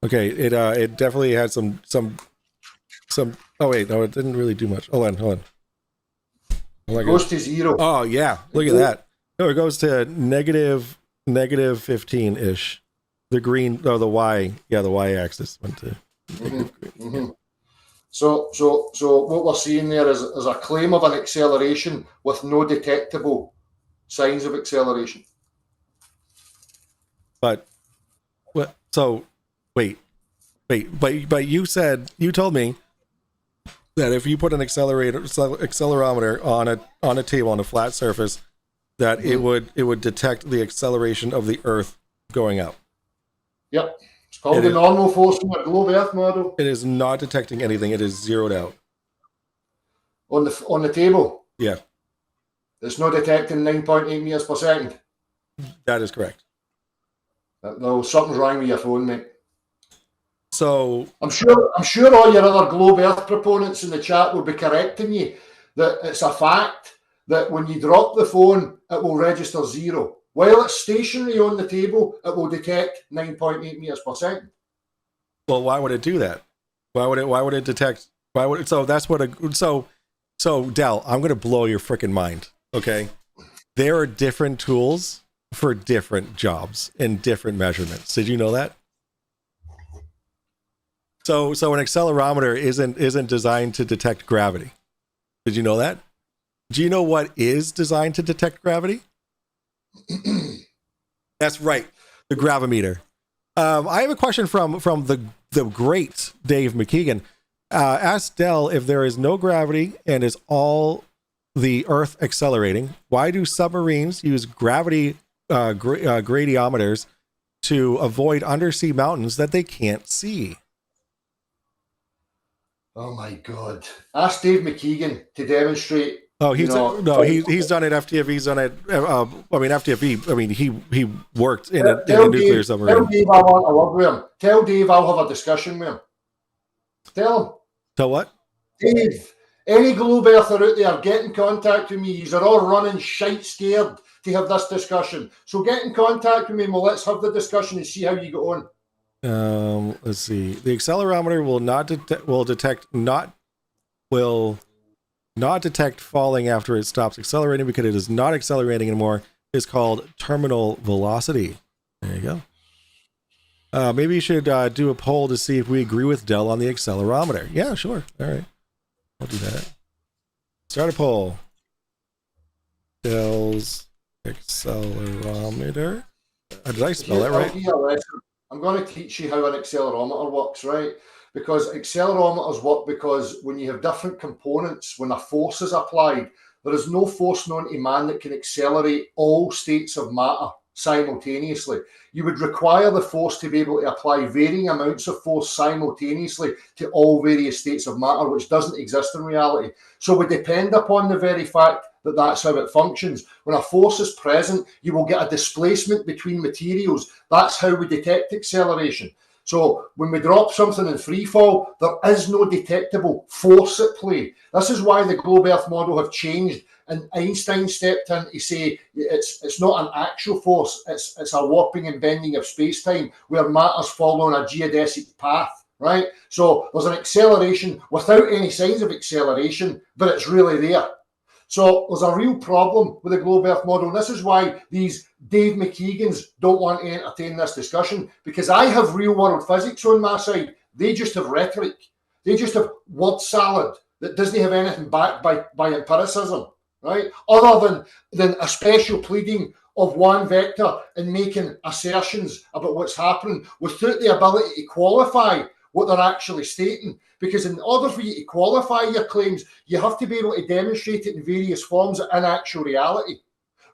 okay, it definitely had some. Oh wait, no, it didn't really do much. Hold on. It goes to 0. Oh yeah, look at that. No, it goes to negative 15-ish. The green, the Y, the Y axis went to. So what we're seeing there is a claim of an acceleration with no detectable signs of acceleration. But what? So wait. But you told me that if you put an accelerometer on a table on a flat surface, that it would detect the acceleration of the Earth going up. Yep. It's called the normal force in the globe Earth model. It is not detecting anything. It is zeroed out. On the table? Yeah. It's not detecting 9.8 meters per second? That is correct. No, something's wrong with your phone, mate. So I'm sure all your other globe Earth proponents in the chat will be correcting you that it's a fact that when you drop the phone, it will register 0. While it's stationary on the table, it will detect 9.8 meters per second. Well, why would it do that? Why would it detect? So that's what So Del, I'm going to blow your freaking mind. Okay. There are different tools for different jobs and different measurements. Did you know that? So an accelerometer isn't designed to detect gravity. Did you know that? Do you know what is designed to detect gravity? That's right, the gravimeter. I have a question from the great Dave McKeegan. Ask Del, if there is no gravity and is all the Earth accelerating, why do submarines use gravity gradiometers to avoid undersea mountains that they can't see. Oh my God! Ask Dave McKeegan to demonstrate. Oh, he's done it. FTFE's done it. FTFE. I mean, he worked in a nuclear submarine. Tell Dave I want to work with him. Tell Dave I'll have a discussion with him. Tell him. Tell what? Dave, any globe earther out there, get in contact with me. You're all running shite scared to have this discussion. So get in contact with me and let's have the discussion and see how you go on. Let's see. The accelerometer will not detect falling after it stops accelerating because it is not accelerating anymore. It's called terminal velocity. There you go. Maybe you should do a poll to see if we agree with Dell on the accelerometer. Yeah, sure. All right. I'll do that. Start a poll. Dell's accelerometer. Did I spell that right? I'm going to teach you how an accelerometer works, right? Because accelerometers work because when you have different components, when a force is applied, there is no force known to man that can accelerate all states of matter simultaneously. You would require the force to be able to apply varying amounts of force simultaneously to all various states of matter, which doesn't exist in reality. So we depend upon the very fact that that's how it functions. When a force is present, you will get a displacement between materials. That's how we detect acceleration. So when we drop something in free fall, there is no detectable force at play. This is why the globe Earth model have changed, and Einstein stepped in to say it's not an actual force, it's a warping and bending of space-time where matter's follow on a geodesic path, right? So there's an acceleration without any signs of acceleration, but it's really there. So there's a real problem with the globe Earth model. And this is why these Dave McKeegans don't want to entertain this discussion, because I have real world physics on my side. They just have rhetoric. They just have word salad that doesn't have anything backed by empiricism, right? Other than a special pleading of one vector and making assertions about what's happening without the ability to qualify what they're actually stating. Because in order for you to qualify your claims, you have to be able to demonstrate it in various forms in actual reality,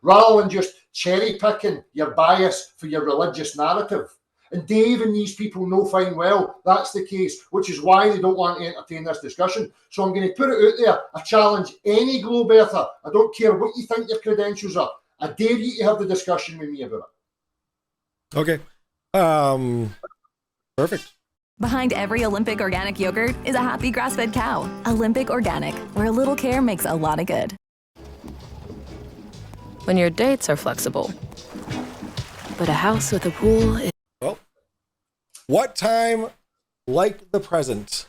rather than just cherry picking your bias for your religious narrative. And Dave and these people know fine well that's the case, which is why they don't want to entertain this discussion. So I'm going to put it out there. I challenge any globe earther. I don't care what you think your credentials are. I dare you to have the discussion with me about it. Okay. Perfect. Behind every Olympic organic yogurt is a happy grass-fed cow. Olympic Organic, where a little care makes a lot of good. When your dates are flexible, but a house with a pool is... Well, what time like the present?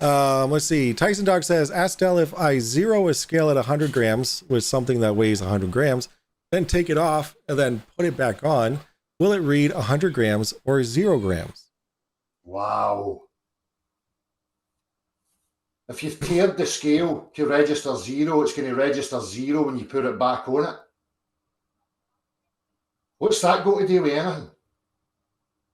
Let's see. Tyson Dog says, ask Dell if I zero a scale at 100 grams with something that weighs 100 grams, then take it off and then put it back on. Will it read 100 grams or 0 grams? Wow. If you've cleared the scale to register 0, it's going to register 0 when you put it back on it. What's that got to do with anything?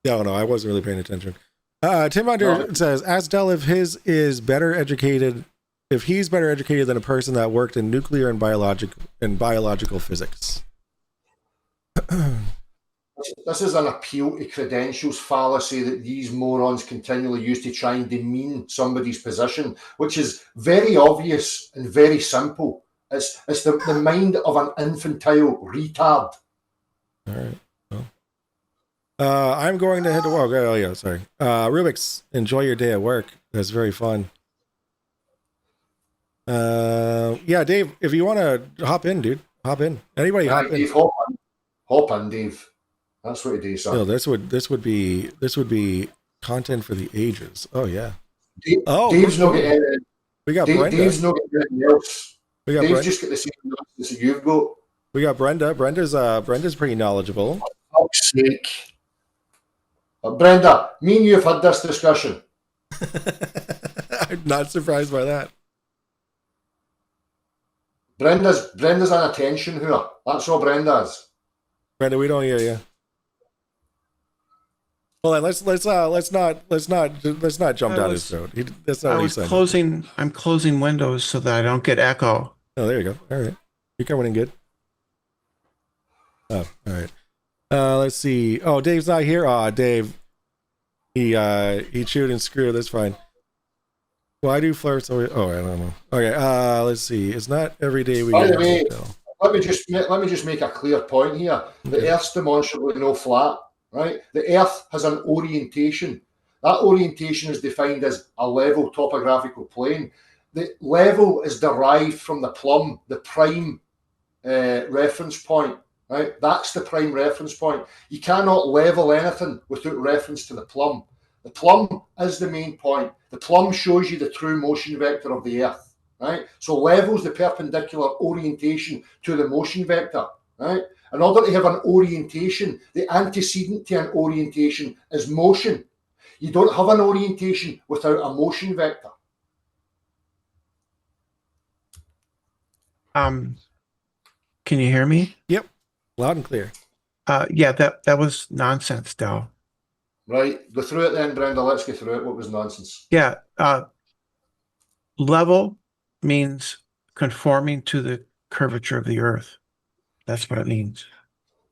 No, I wasn't really paying attention. Tim Under says, ask Dell if he's better educated than a person that worked in nuclear and biological physics. This is an appeal to credentials fallacy that these morons continually use to try and demean somebody's position, which is very obvious and very simple. It's the mind of an infantile retard. All right. Well, I'm going to head to work. Oh, yeah, sorry. Rubik's, enjoy your day at work. That's very fun. Yeah, Dave, if you want to hop in, dude, hop in. Anybody hop in. Dave, hop in, Dave. That's what you do, son. No, this would be content for the ages. Oh yeah. Dave's not getting anything. We got Brenda. Dave's not getting anything else. Dave's Brenda. Just got the same notes that you've got. We got Brenda. Brenda's pretty knowledgeable. For fuck's sake. Brenda, me and you have had this discussion. I'm not surprised by that. Brenda's an attention whore. That's all Brenda is. Brenda, we don't hear you. Well, then let's not jump down his throat. That's not what he said. I'm closing windows so that I don't get echo. Oh, there you go. All right, you're coming in good. Oh, all right. Let's see. Oh, Dave's not here. Dave. He chewed and screwed. That's fine. Why do flirts always... Oh, I don't know. Okay, let's see. It's not every day we By get the way, a hotel. let me just make a clear point here. The Earth's demonstrably no flat, right? The Earth has an orientation. That orientation is defined as a level topographical plane. The level is derived from the plumb, the prime reference point, right? That's the prime reference point. You cannot level anything without reference to the plumb. The plumb is the main point. The plumb shows you the true motion vector of the Earth, right? So level is the perpendicular orientation to the motion vector, right? In order to have an orientation, the antecedent to an orientation is motion. You don't have an orientation without a motion vector. Can you hear me? Yep, loud and clear. Yeah, that was nonsense, Del. Right, go through it then, Brenda. Let's go through it. What was nonsense? Yeah, level means conforming to the curvature of the Earth. That's what it means.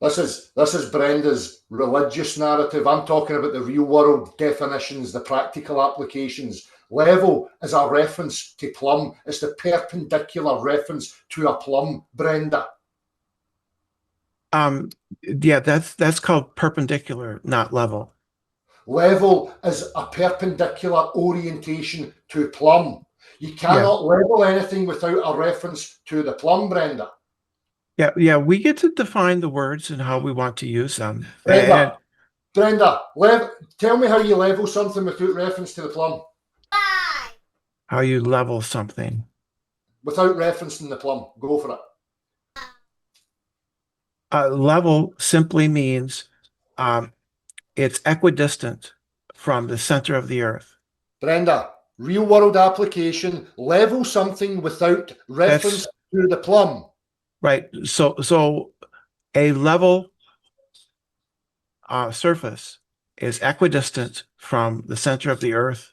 This is Brenda's religious narrative. I'm talking about the real world definitions, the practical applications. Level is a reference to plumb. It's the perpendicular reference to a plumb, Brenda. Yeah, that's called perpendicular, not level. Level is a perpendicular orientation to plumb. You cannot level anything without a reference to the plumb, Brenda. Yeah, we get to define the words and how we want to use them. Brenda, tell me how you level something without reference to the plumb. How you level something. Without referencing the plumb. Go for it. Level simply means it's equidistant from the center of the Earth. Brenda, real world application, level something without reference to the plumb. Right. So a level surface is equidistant from the center of the Earth.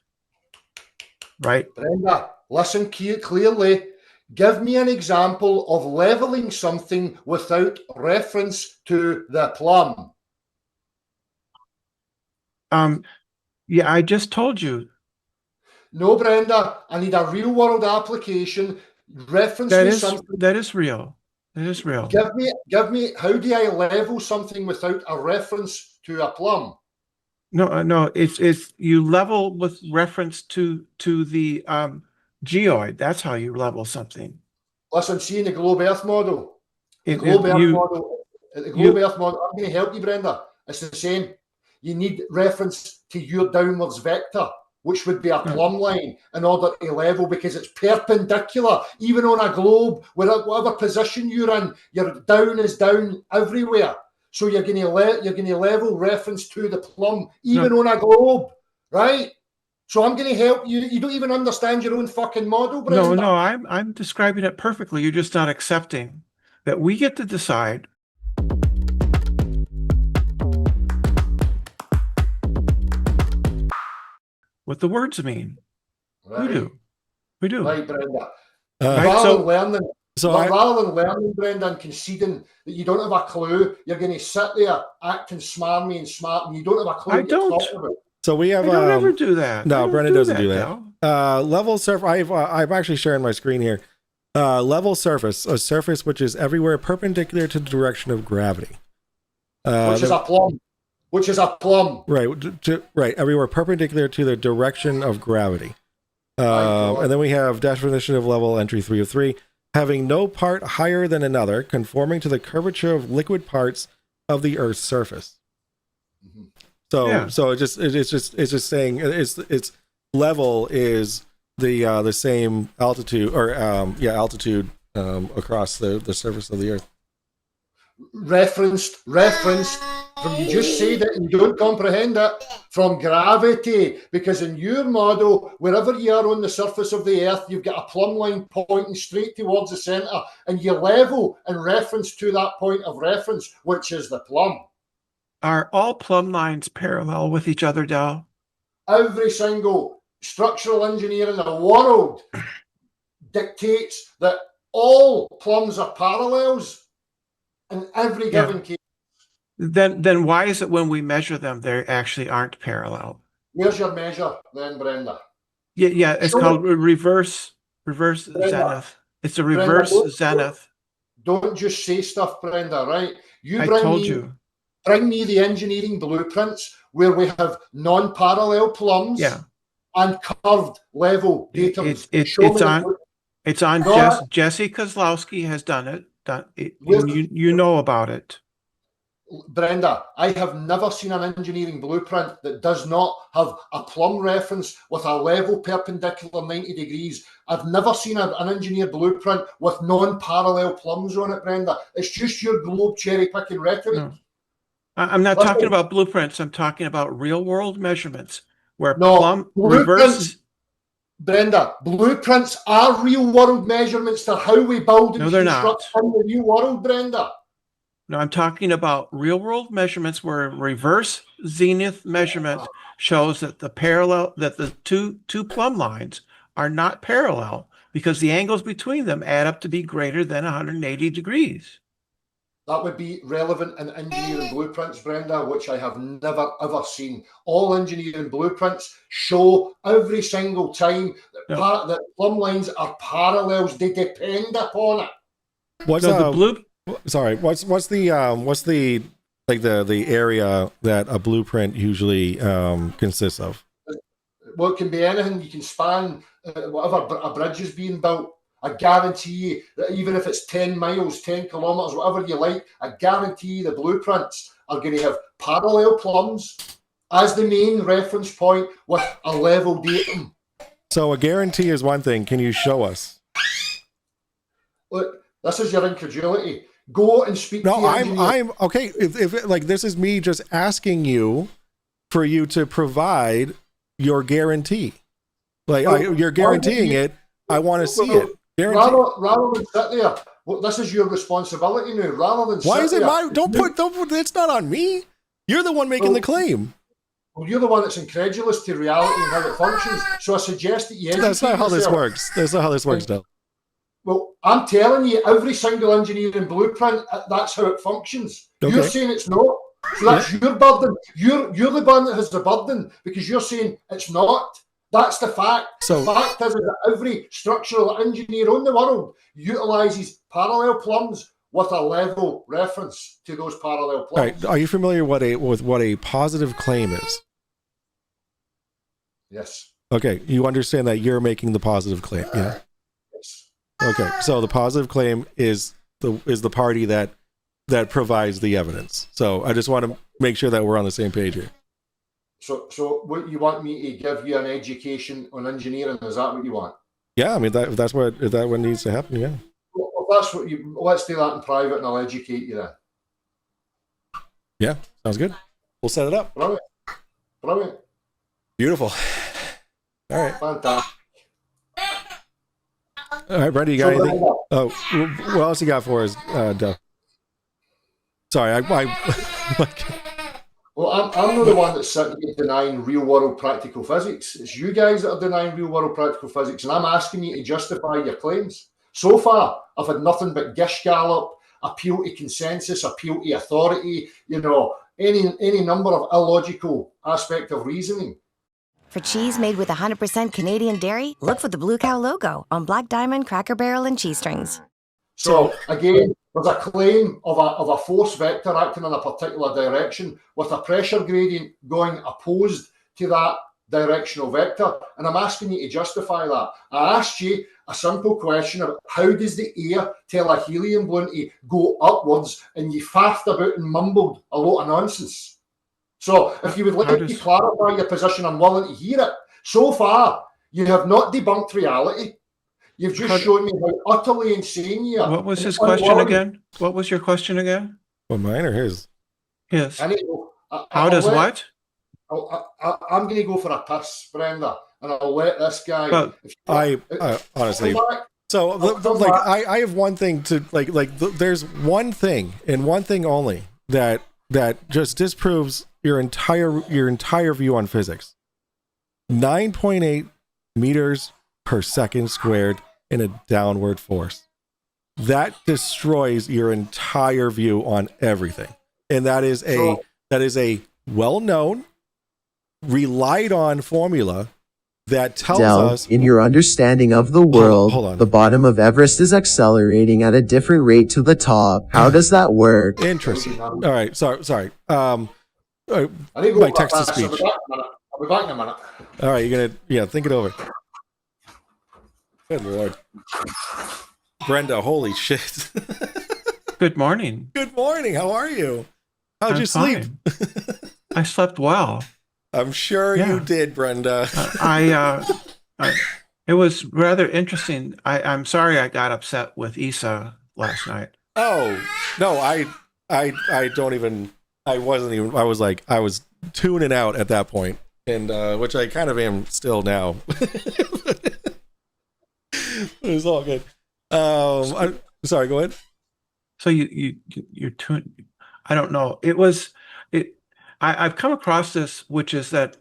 Right. Brenda, listen clearly. Give me an example of leveling something without reference to the plumb. Yeah, I just told you. No, Brenda, I need a real world application. Reference something. That is real. That is real. Give me, how do I level something without a reference to a plumb? No, it's you level with reference to the geoid. That's how you level something. Listen, see in the globe Earth model. The globe Earth model, I'm going to help you, Brenda. It's the same. You need reference to your downwards vector, which would be a plumb line, in order to level, because it's perpendicular. Even on a globe, whatever position you're in, your down is down everywhere. So you're going to level reference to the plumb, even on a globe, right? So I'm going to help you. You don't even understand your own fucking model, Brenda. No, I'm describing it perfectly. You're just not accepting that we get to decide. What the words mean. Right. We do. Right, Brenda. Right, Rather than learning, Brenda, and conceding that you don't have a clue, you're going to sit there acting smarmy and smart, and you don't have a clue what you're talking about. So we have. I don't ever do that. No, Brendan doesn't do that. Level surface. I'm actually sharing my screen here. Level surface, a surface which is everywhere perpendicular to the direction of gravity. Which is a plumb. Which is a plumb. Right. Right. Everywhere perpendicular to the direction of gravity. And then we have definition of level entry 3 of 3. Having no part higher than another, conforming to the curvature of liquid parts of the Earth's surface. Mm-hmm. So it's just saying it's level is the same altitude or altitude across the surface of the Earth. Referenced from, you just said it and you don't comprehend it, from gravity, because in your model, wherever you are on the surface of the Earth, you've got a plumb line pointing straight towards the center, and you level in reference to that point of reference, which is the plumb. Are all plumb lines parallel with each other, Dal? Every single structural engineer in the world dictates that all plumbs are parallels in every given case. Then why is it when we measure them, they actually aren't parallel? Where's your measure then, Brenda? Yeah, it's called reverse zenith. It's a reverse zenith. Don't just say stuff, Brenda, right? I told you. Bring me the engineering blueprints where we have non-parallel plumbs and curved level datums. It's on Jesse Kozlowski has done it. You know about it. Brenda, I have never seen an engineering blueprint that does not have a plumb reference with a level perpendicular 90 degrees. I've never seen an engineer blueprint with non-parallel plumbs on it, Brenda. It's just your globe cherry-picking rhetoric. No. I'm not talking about blueprints. I'm talking about real-world measurements where plumb reverse. Brenda, blueprints are real-world measurements. They're how we build and construct in the real world, Brenda. No, I'm talking about real-world measurements where reverse zenith measurement shows that the two plumb lines are not parallel because the angles between them add up to be greater than 180 degrees. That would be relevant in engineering blueprints, Brenda, which I have never, ever seen. All engineering blueprints show every single time that plumb lines are parallels. They depend upon it. What's the area that a blueprint usually consists of? Well, it can be anything. You can span whatever a bridge is being built. I guarantee you that even if it's 10 miles, 10 kilometers, whatever you like, I guarantee the blueprints are going to have parallel plumbs as the main reference point with a level datum. So a guarantee is one thing. Can you show us? Look, this is your incredulity. Go and speak to the engineer. I'm okay. If like this is me just asking you for you to provide your guarantee. Like you're guaranteeing it. I want to see it. Rather than sit there, this is your responsibility now. Rather than why is it my? Don't put. It's not on me. You're the one making the claim. Well, you're the one that's incredulous to reality and how it functions. So I suggest that you educate That's not how yourself. this works. That's not how this works, though. Well, I'm telling you, every single engineering blueprint, that's how it functions. Okay. You're saying it's not. So that's your burden. You're the one that has the burden because you're saying it's not. That's the fact. So, the fact is that every structural engineer in the world utilizes parallel plumbs with a level reference to those parallel plumbs. All right. Are you familiar with what a positive claim is? Yes. Okay. You understand that you're making the positive claim. Yeah. Yes. Okay. So the positive claim is the party that provides the evidence. So I just want to make sure that we're on the same page here. So what you want me to give you an education on engineering? Is that what you want? Yeah, I mean if that's what needs to happen. Yeah. Well, that's what you. Let's do that in private, and I'll educate you then. Yeah, sounds good. We'll set it up. Brilliant. Beautiful. All right. Fantastic. All right, Brenda, you got anything? Oh, what else you got for us, Duff? Sorry, Well, I'm not the one that's sitting here denying real-world practical physics. It's you guys that are denying real-world practical physics, and I'm asking you to justify your claims. So far, I've had nothing but gish gallop, appeal to consensus, appeal to authority, any number of illogical aspect of reasoning. For cheese made with 100% Canadian dairy, look for the Blue Cow logo on Black Diamond, Cracker Barrel, and cheese strings. So again, there's a claim of a force vector acting in a particular direction with a pressure gradient going opposed to that directional vector. And I'm asking you to justify that. I asked you a simple question about how does the air tell a helium balloon to go upwards, and you faffed about and mumbled a lot of nonsense. So if you would like to clarify your position, I'm willing to hear it. So far, you have not debunked reality. You've just shown me how utterly insane you are. What was his question again? What was your question again? Well, mine or his? His. How does what? I'm going to go for a piss, Brenda, and I'll let this guy. But I honestly. So, I have one thing to there's one thing and one thing only that just disproves your entire view on physics. 9.8 meters per second squared in a downward force. That destroys your entire view on everything. and that is a well-known, relied on formula that tells Del, us in your understanding of the world, hold on. the bottom of Everest is accelerating at a different rate to the top. How does that work? Interesting. All right, sorry. I need to go my text to speech. I'll be back in a minute. All right, you're gonna think it over. Good Lord, Brenda, holy shit. Good morning. Good morning. How are you? How'd you sleep? I slept well. I'm sure you did, Brenda. It was rather interesting. I'm sorry I got upset with Issa last night. Oh no, I don't even. I wasn't even. I was tuning out at that point, and which I kind of am still now. It was all good. I'm sorry. Go ahead. So you're tuned. I don't know. I've come across this, which is that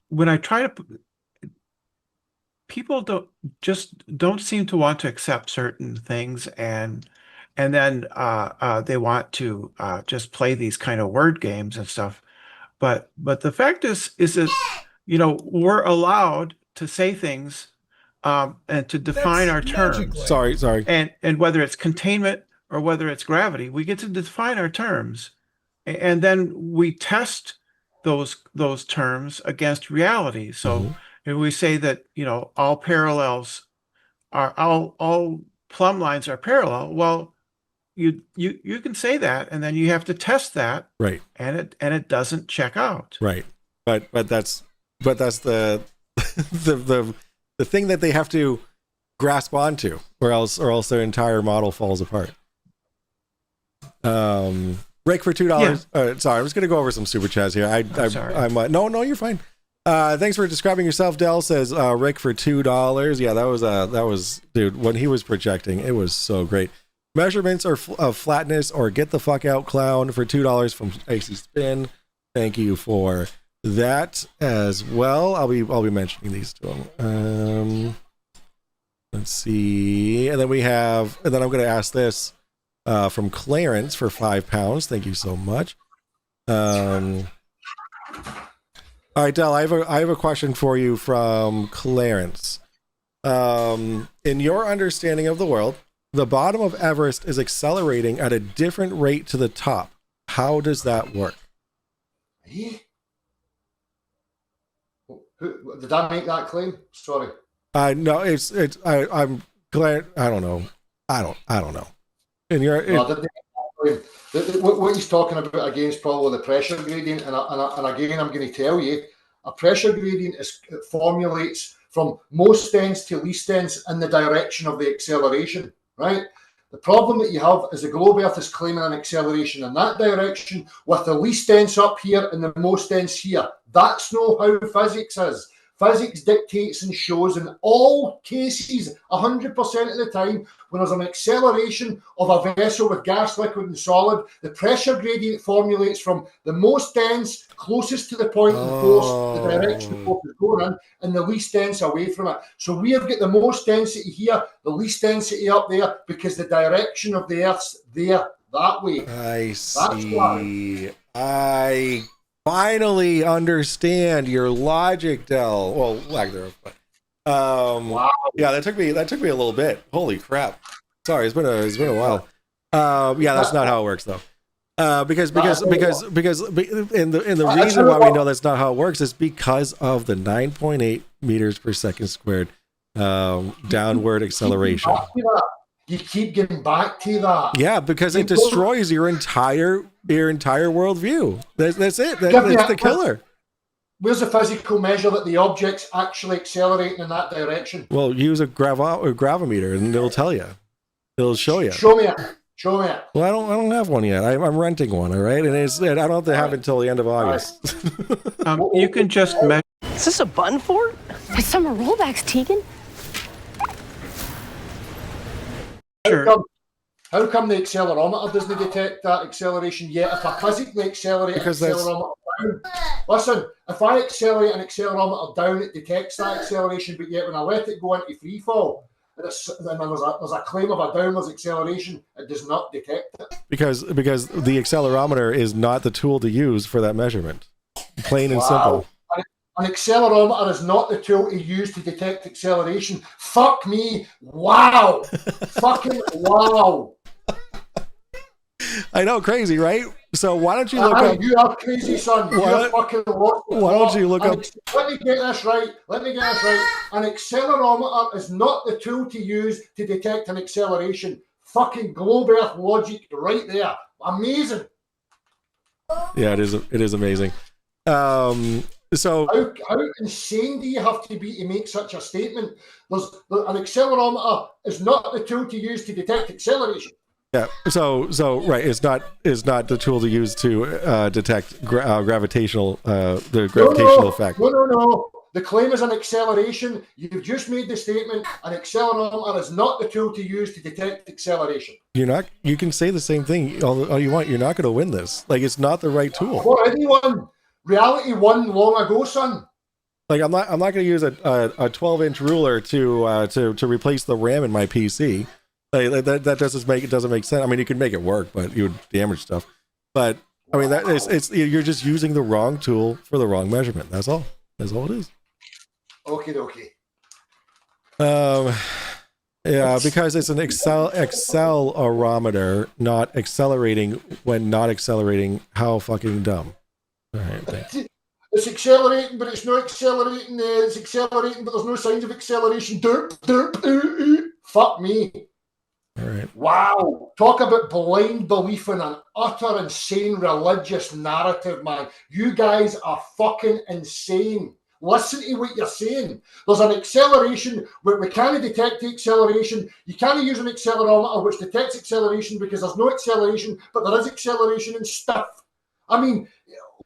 when I try to, people don't seem to want to accept certain things, and then they want to just play these kind of word games and stuff. But the fact is that we're allowed to say things and to define our terms. Sorry. And whether it's containment or whether it's gravity, we get to define our terms, and then we test those terms against reality. So if we say that all parallels are all plumb lines are parallel, well, you can say that, and then you have to test that, right? And it doesn't check out, right? But that's the the thing that they have to grasp onto, or else their entire model falls apart. Rick for $2. Sorry, I'm just gonna go over some super chats here. No, you're fine. Thanks for describing yourself, Dell, says Rick for $2. Yeah, that was dude, when he was projecting, it was so great. Measurements of flatness or get the fuck out clown for $2 from AC Spin. Thank you for that as well. I'll be mentioning these to him. Let's see, and then I'm going to ask this from Clarence for £5. Thank you so much. All right, Del, I have a question for you from Clarence. In your understanding of the world, the bottom of Everest is accelerating at a different rate to the top. How does that work? Did I make that claim? Sorry. No, I'm glad. I don't know. I don't know. And what he's talking about again is probably the pressure gradient, and again I'm going to tell you, a pressure gradient formulates from most dense to least dense in the direction of the acceleration, right? The problem that you have is the globe Earth is claiming an acceleration in that direction with the least dense up here and the most dense here. That's not how physics is. Physics dictates and shows in all cases, 100% of the time, when there's an acceleration of a vessel with gas, liquid, and solid, the pressure gradient formulates from the most dense, closest to the point of the force, the direction the force is going in, and the least dense away from it. So we have got the most density here, the least density up there, because the direction of the Earth's there, that way. I see. I finally understand your logic, Del. Well, lack thereof. Wow. Yeah, that took me a little bit. Holy crap! Sorry, it's been a while. Yeah, that's not how it works though. Because and the reason why we know that's not how it works is because of the 9.8 meters per second squared downward acceleration. You keep getting back to that. Yeah, because it destroys your entire worldview. That's it. That's the killer. Where's the physical measure that the object's actually accelerating in that direction? Well, use a gravimeter and it'll tell you. It'll show you. Show me it. Well, I don't have one yet. I'm renting one. All right, and I don't have to have it until the end of August. You can just measure. Is this a button fort? My summer rollbacks, Tegan. How come the accelerometer doesn't detect that acceleration yet? If I physically accelerate an accelerometer down, listen, if I accelerate an accelerometer down, it detects that acceleration, but yet when I let it go into free fall, and there's a claim of a downwards acceleration, it does not detect it. Because the accelerometer is not the tool to use for that measurement. Plain and simple. An accelerometer is not the tool to use to detect acceleration. Fuck me. Wow. Fucking wow. I know, crazy, right? So why don't you look up? You are crazy, son. You're fucking lost. Why don't you look up? Let me get this right. An accelerometer is not the tool to use to detect an acceleration. Fucking globe earth logic right there. Amazing. Yeah, it is amazing. So how insane do you have to be to make such a statement? An accelerometer is not the tool to use to detect acceleration. Yeah. So right. It's not the tool to use to detect gravitational effect. No. The claim is an acceleration. You've just made the statement. An accelerometer is not the tool to use to detect acceleration. You can say the same thing all you want. You're not going to win this. Like, it's not the right tool. Well, anyone. Reality won long ago, son. Like, I'm not going to use a 12-inch ruler to replace the RAM in my PC. Like, that doesn't make sense. I mean, you could make it work, but you would damage stuff. But I mean, you're just using the wrong tool for the wrong measurement. That's all. That's all it is. Okay. Yeah, because it's an accelerometer, not accelerating when not accelerating. How fucking dumb. All right, thanks. It's accelerating, but it's not accelerating. It's accelerating, but there's no signs of acceleration. Derp. Fuck me. All right. Wow. Talk about blind belief in an utter insane religious narrative, man. You guys are fucking insane. Listen to what you're saying. There's an acceleration where we can't detect the acceleration. You can't use an accelerometer which detects acceleration because there's no acceleration, but there is acceleration and stuff. I mean,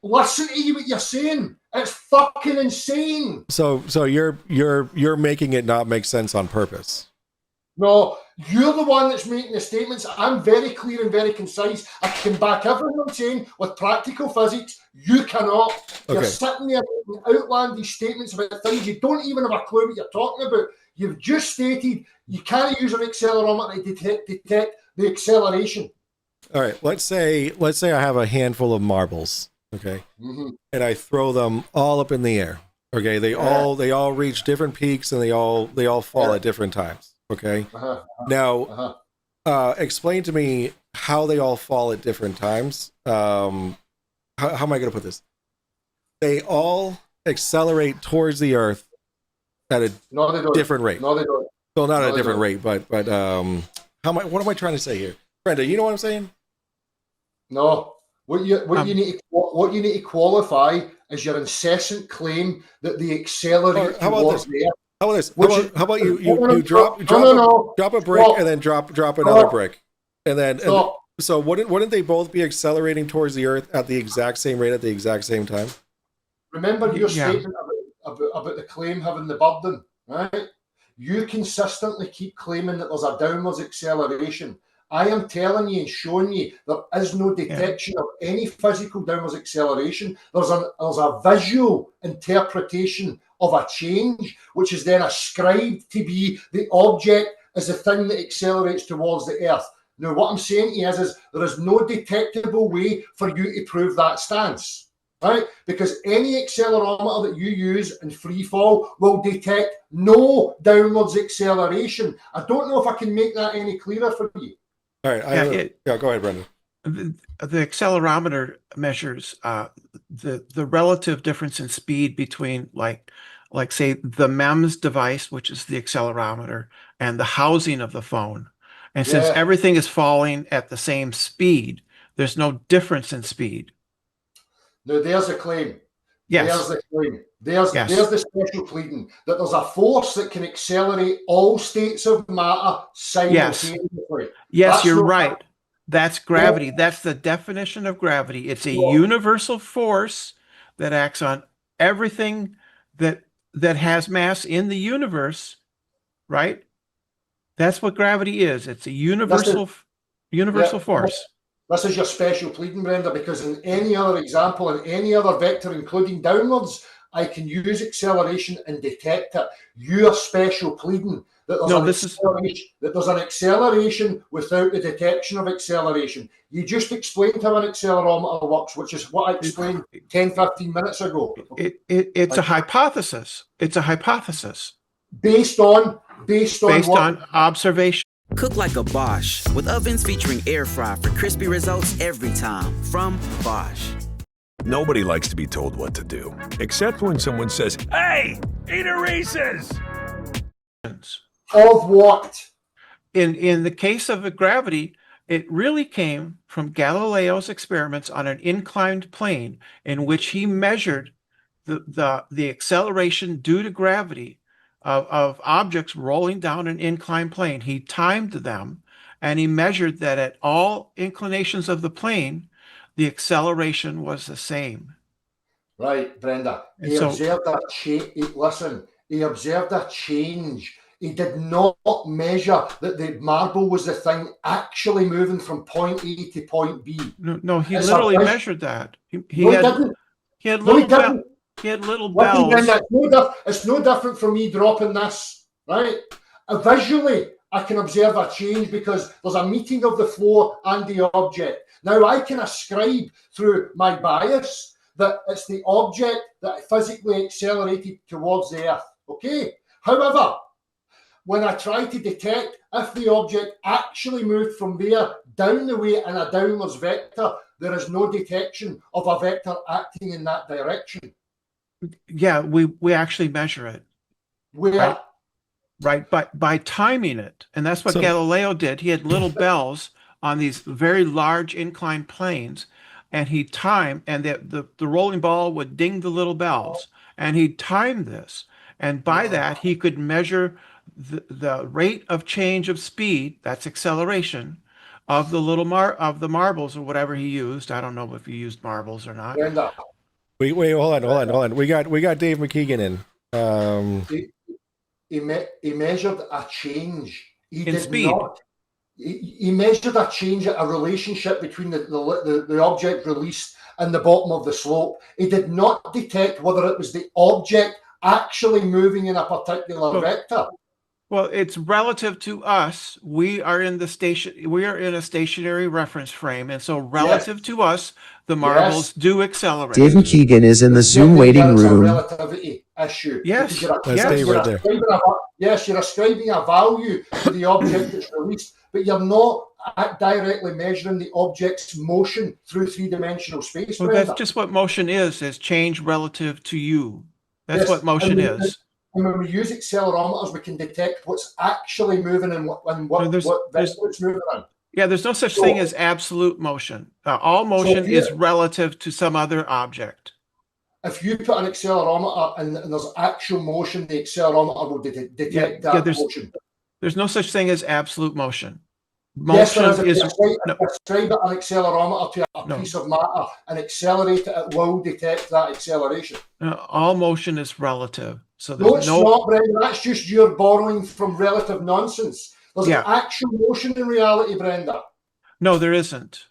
listen to what you're saying. It's fucking insane. So you're making it not make sense on purpose. No, you're the one that's making the statements. I'm very clear and very concise. I can back everything I'm saying with practical physics. You cannot. Okay. You're sitting there making outlandish statements about things you don't even have a clue what you're talking about. You've just stated you can't use an accelerometer to detect the acceleration. All right. Let's say I have a handful of marbles. Okay. Mm-hmm. And I throw them all up in the air. Okay. They all reach different peaks and they all fall at different times. Okay. Now, explain to me how they all fall at different times. How am I going to put this? They all accelerate towards the Earth at a different rate. No, they don't. Well, not at a different rate, but what am I trying to say here, Brenda? You know what I'm saying? No. What you need to qualify is your incessant claim that the accelerate towards the Earth. How about this? How about you drop a brick and then drop another brick, and then so wouldn't they both be accelerating towards the Earth at the exact same rate at the exact same time? Remember your statement about the claim having the burden, right? You consistently keep claiming that there's a downwards acceleration. I am telling you and showing you there is no detection of any physical downwards acceleration. There's a visual interpretation of a change, which is then ascribed to be the object as the thing that accelerates towards the Earth. Now, what I'm saying to you is there is no detectable way for you to prove that stance, right? Because any accelerometer that you use in free fall will detect no downwards acceleration. I don't know if I can make that any clearer for you. All right. Go ahead, Brendan. The accelerometer measures the relative difference in speed between like say the MEMS device, which is the accelerometer, and the housing of the phone. And since everything is falling at the same speed, there's no difference in speed. No, there's a claim. Yes. There's the claim. There's the special pleading that there's a force that can accelerate all states of matter simultaneously. Yes, you're right. That's gravity. Yeah. That's the definition of gravity. It's a universal force that acts on everything that has mass in the universe, right? That's what gravity is. It's a universal force. This is your special pleading, Brenda, because in any other example, in any other vector, including downwards, I can use acceleration and detect it. Your special pleading that there's an acceleration without the detection of acceleration. You just explained how an accelerometer works, which is what I explained 10, 15 minutes ago. It's a hypothesis. It's a hypothesis. Based on observation. Cook like a Bosch with ovens featuring air fry for crispy results every time from Bosch. Nobody likes to be told what to do, except when someone says, "Hey, eat a Reese's." Of what? In the case of gravity, it really came from Galileo's experiments on an inclined plane in which he measured the acceleration due to gravity of objects rolling down an inclined plane. He timed them, and he measured that at all inclinations of the plane, the acceleration was the same. Right, Brenda. He observed a change. Listen, he observed a change. He did not measure that the marble was the thing actually moving from point A to point B. No, he literally measured that. He had little bells. Brenda, it's no different from me dropping this, right? Visually, I can observe a change because there's a meeting of the floor and the object. Now, I can ascribe through my bias that it's the object that physically accelerated towards the Earth, okay? However, when I try to detect if the object actually moved from there down the way in a downwards vector, there is no detection of a vector acting in that direction. Yeah, we actually measure it. Where? Right, but by timing it. And that's what Galileo did. He had little bells on these very large inclined planes, and he timed, and the rolling ball would ding the little bells, and he timed this. And by that, he could measure the rate of change of speed, that's acceleration, of the little marbles or whatever he used. I don't know if he used marbles or not. Wait, hold on. We got Dave McKeegan in. He measured a change. He in did speed. Not. He measured a change, a relationship between the object released and the bottom of the slope. He did not detect whether it was the object actually moving in a particular vector. Well, it's relative to us. We are in a stationary reference frame, and so relative to us, the marbles do accelerate. Dave McKeegan is in the Zoom waiting room. Relativity issue. Yes. Stay right there. Yes, you're ascribing a value to the object that's released, but you're not directly measuring the object's motion through three-dimensional space. Well, that's just what motion is change relative to you. That's what motion is. And when we use accelerometers, we can detect what's actually moving and what vector it's moving in. Yeah, there's no such thing as absolute motion. All motion is relative to some other object. If you put an accelerometer and there's actual motion, the accelerometer will detect that motion. There's no such thing as absolute motion. Motion is ascribe an accelerometer to a piece of matter and accelerate it will detect that acceleration. All motion is relative. So no, it's not, Brendan. That's just you're borrowing from relative nonsense. There's actual motion in reality, Brenda. No, there isn't.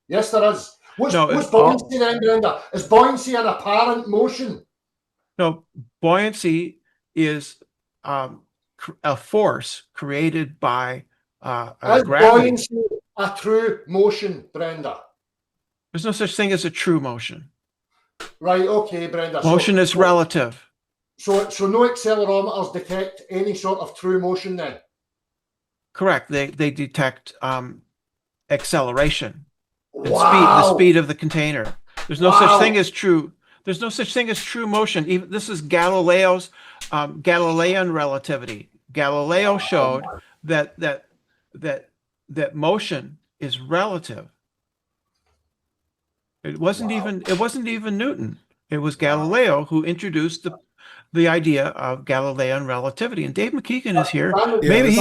Yes, there is. What's buoyancy then, Brenda? Is buoyancy an apparent motion? No, buoyancy is a force created by is gravity. Buoyancy a true motion, Brenda? There's no such thing as a true motion. Right, okay, Brenda. Motion is relative. So no accelerometers detect any sort of true motion then? Correct. They detect acceleration and speed, the speed of the container. There's no such thing as true. There's no such thing as true motion. Even this is Galileo's Galilean relativity. Galileo showed that motion is relative. It wasn't even Newton. It was Galileo who introduced the idea of Galilean relativity. And Dave McKeegan is here. Maybe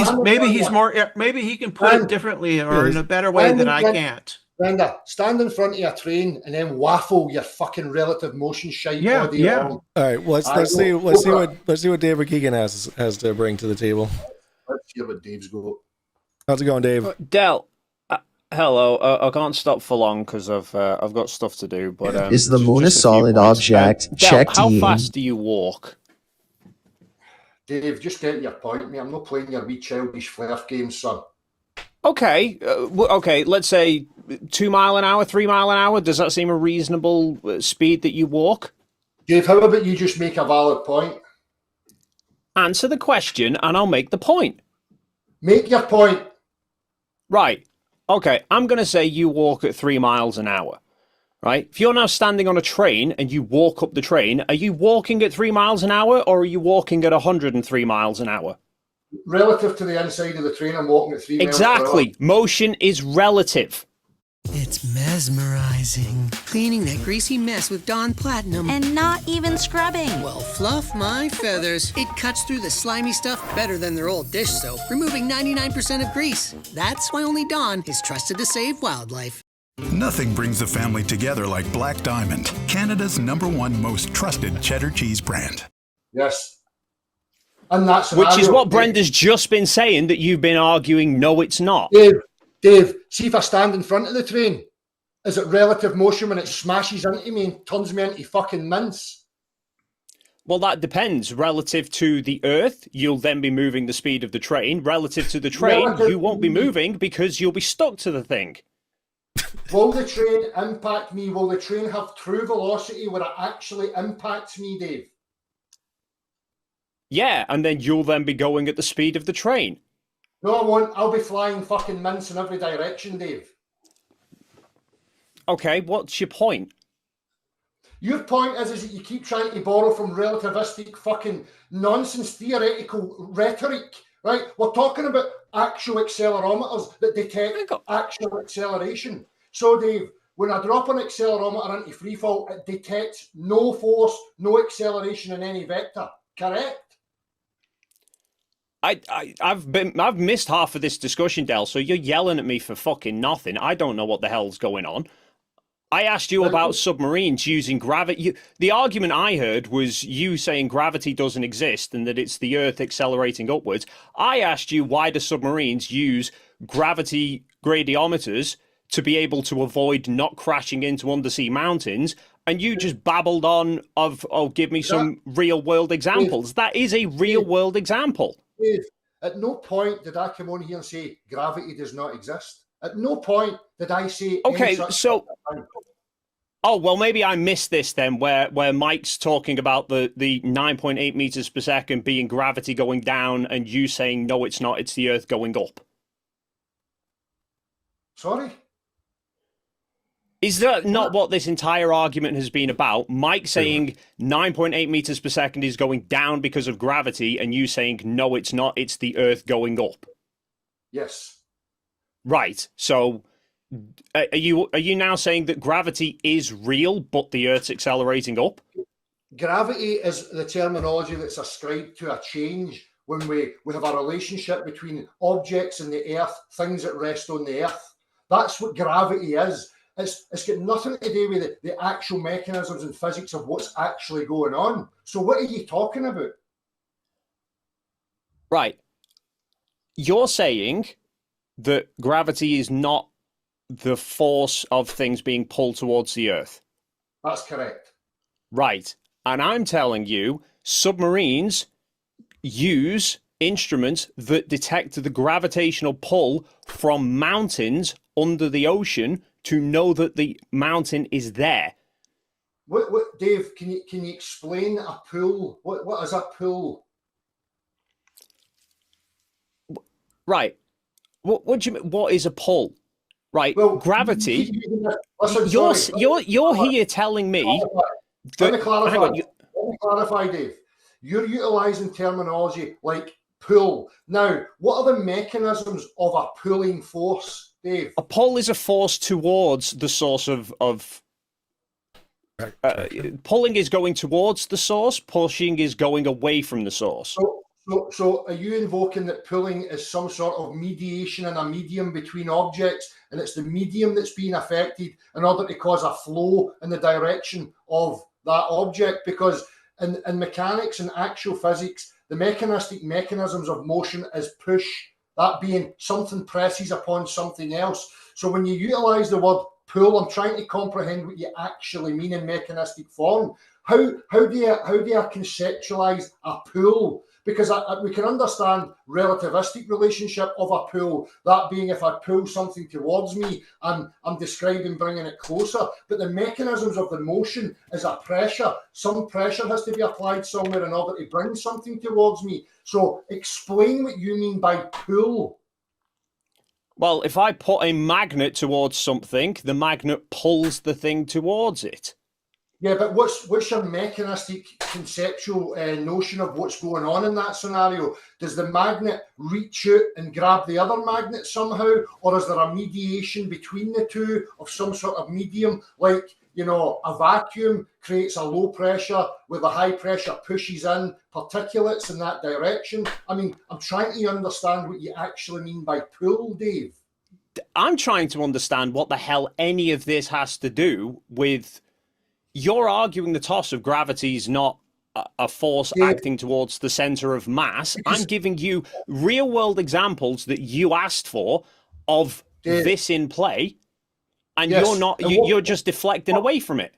he can put it differently or in a better way that I can't. Brenda, stand in front of a train and then waffle your fucking relative motion shite. All right, well, let's see what Dave McKeegan has to bring to the table. Let's hear what Dave's got. How's it going, Dave? Del, hello. I can't stop for long because I've got stuff to do. But is the moon a solid object? Del, how fast do you walk? Dave, just get your point, mate. I'm not playing your wee childish flirt games, son. Okay, okay. Let's say 2 mile an hour, 3 mile an hour. Does that seem a reasonable speed that you walk? Dave, how about you just make a valid point? Answer the question, and I'll make the point. Make your point. Right. Okay. I'm going to say you walk at 3 miles an hour. Right. If you're now standing on a train and you walk up the train, are you walking at 3 miles an hour, or are you walking at 103 miles an hour? Relative to the inside of the train, I'm walking at 3 miles per hour. Exactly. Motion is relative. It's mesmerizing. Cleaning that greasy mess with Dawn Platinum. And not even scrubbing. Well, fluff my feathers. It cuts through the slimy stuff better than their old dish soap, removing 99% of grease. That's why only Dawn is trusted to save wildlife. Nothing brings the family together like Black Diamond, Canada's #1 most trusted cheddar cheese brand. Yes. And that's which is what Brenda's just been saying that you've been arguing, no, it's not. Dave, see if I stand in front of the train, is it relative motion when it smashes into me and turns me into fucking mince? Well, that depends. Relative to the Earth, you'll then be moving the speed of the train. Relative to the train, you won't be moving because you'll be stuck to the thing. Will the train impact me? Will the train have true velocity where it actually impacts me, Dave? Yeah, and then you'll then be going at the speed of the train. No, I won't. I'll be flying fucking mince in every direction, Dave. Okay, what's your point? Your point is that you keep trying to borrow from relativistic fucking nonsense theoretical rhetoric, right? We're talking about actual accelerometers that detect actual acceleration. So, Dave, when I drop an accelerometer into freefall, it detects no force, no acceleration in any vector. Correct? I've missed half of this discussion, Del, so you're yelling at me for fucking nothing. I don't know what the hell's going on. I asked you about submarines using gravity. The argument I heard was you saying gravity doesn't exist and that it's the Earth accelerating upwards. I asked you why do submarines use gravity gradiometers to be able to avoid not crashing into undersea mountains, and you just babbled on of, oh, give me some real-world examples. That is a real-world example. Dave, at no point did I come on here and say gravity does not exist. At no point did I say... Okay, so... Oh, well, maybe I missed this then, where Mike's talking about the 9.8 meters per second being gravity going down and you saying, no, it's not, it's the Earth going up. Sorry? Is that not what this entire argument has been about? Mike saying 9.8 meters per second is going down because of gravity, and you saying, no, it's not, it's the Earth going up. Yes. Right. So are you now saying that gravity is real, but the Earth's accelerating up? Gravity is the terminology that's ascribed to a change when we have a relationship between objects in the Earth, things that rest on the Earth. That's what gravity is. It's got nothing to do with the actual mechanisms and physics of what's actually going on. So what are you talking about? Right. You're saying that gravity is not the force of things being pulled towards the Earth. That's correct. Right. And I'm telling you, submarines use instruments that detect the gravitational pull from mountains under the ocean to know that the mountain is there. What Dave, can you explain a pull? What is a pull? Right. What do you mean? What is a pull? Right. Well, gravity. Listen, you're here telling me. Let me clarify, Dave. You're utilising terminology like pull. Now, what are the mechanisms of a pulling force, Dave? A pull is a force towards the source of pulling is going towards the source. Pushing is going away from the source. So are you invoking that pulling is some sort of mediation and a medium between objects, and it's the medium that's being affected in order to cause a flow in the direction of that object? Because in mechanics and actual physics, the mechanistic mechanisms of motion is push, that being something presses upon something else. So when you utilize the word pull, I'm trying to comprehend what you actually mean in mechanistic form. How do you conceptualize a pull? because we can understand relativistic relationship of a pull, that being if I pull something towards me, I'm describing bringing it closer, but the mechanisms of the motion is a pressure. Some pressure has to be applied somewhere in order to bring something towards me. So explain what you mean by pull. Well, if I put a magnet towards something, the magnet pulls the thing towards it. Yeah, but what's your mechanistic conceptual notion of what's going on in that scenario? Does the magnet reach out and grab the other magnet somehow, or is there a mediation between the two of some sort of medium? Like, you know, a vacuum creates a low pressure where the high pressure pushes in particulates in that direction. I mean, I'm trying to understand what you actually mean by pull, Dave. I'm trying to understand what the hell any of this has to do with... You're arguing the toss of gravity is not a force acting towards the center of mass. I'm giving you real world examples that you asked for of this in play, and you're not. You're just deflecting away from it.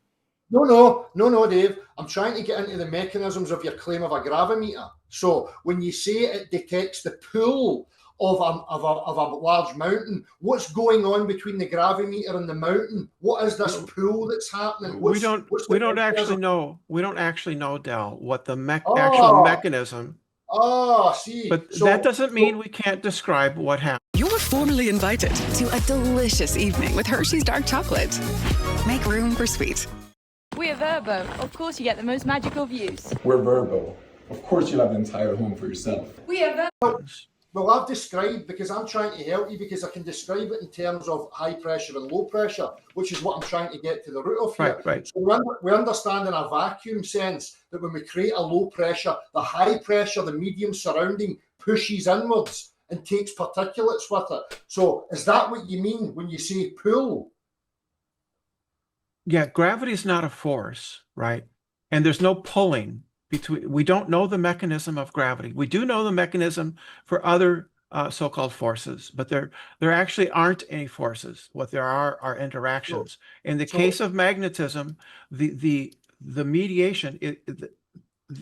No, Dave. I'm trying to get into the mechanisms of your claim of a gravimeter. So when you say it detects the pull of a large mountain, what's going on between the gravimeter and the mountain? What is this pull that's happening? We don't actually know. We don't actually know, Del, what the actual mechanism. Oh, see. But that doesn't mean we can't describe what happened. You were formally invited to a delicious evening with Hershey's Dark Chocolate. Make room for sweet. We're Verbo. Of course you get the most magical views. We're Verbo. Of course you'll have the entire home for yourself. We are Verbo. Well, I've described, because I'm trying to help you, because I can describe it in terms of high pressure and low pressure, which is what I'm trying to get to the root of here. Right. So we understand in a vacuum sense that when we create a low pressure, the high pressure, the medium surrounding, pushes inwards and takes particulates with it. So is that what you mean when you say pull? Yeah, gravity is not a force, right? And there's no pulling. We don't know the mechanism of gravity. We do know the mechanism for other so-called forces, but there actually aren't any forces. What there are interactions. In the case of magnetism, the mediation, the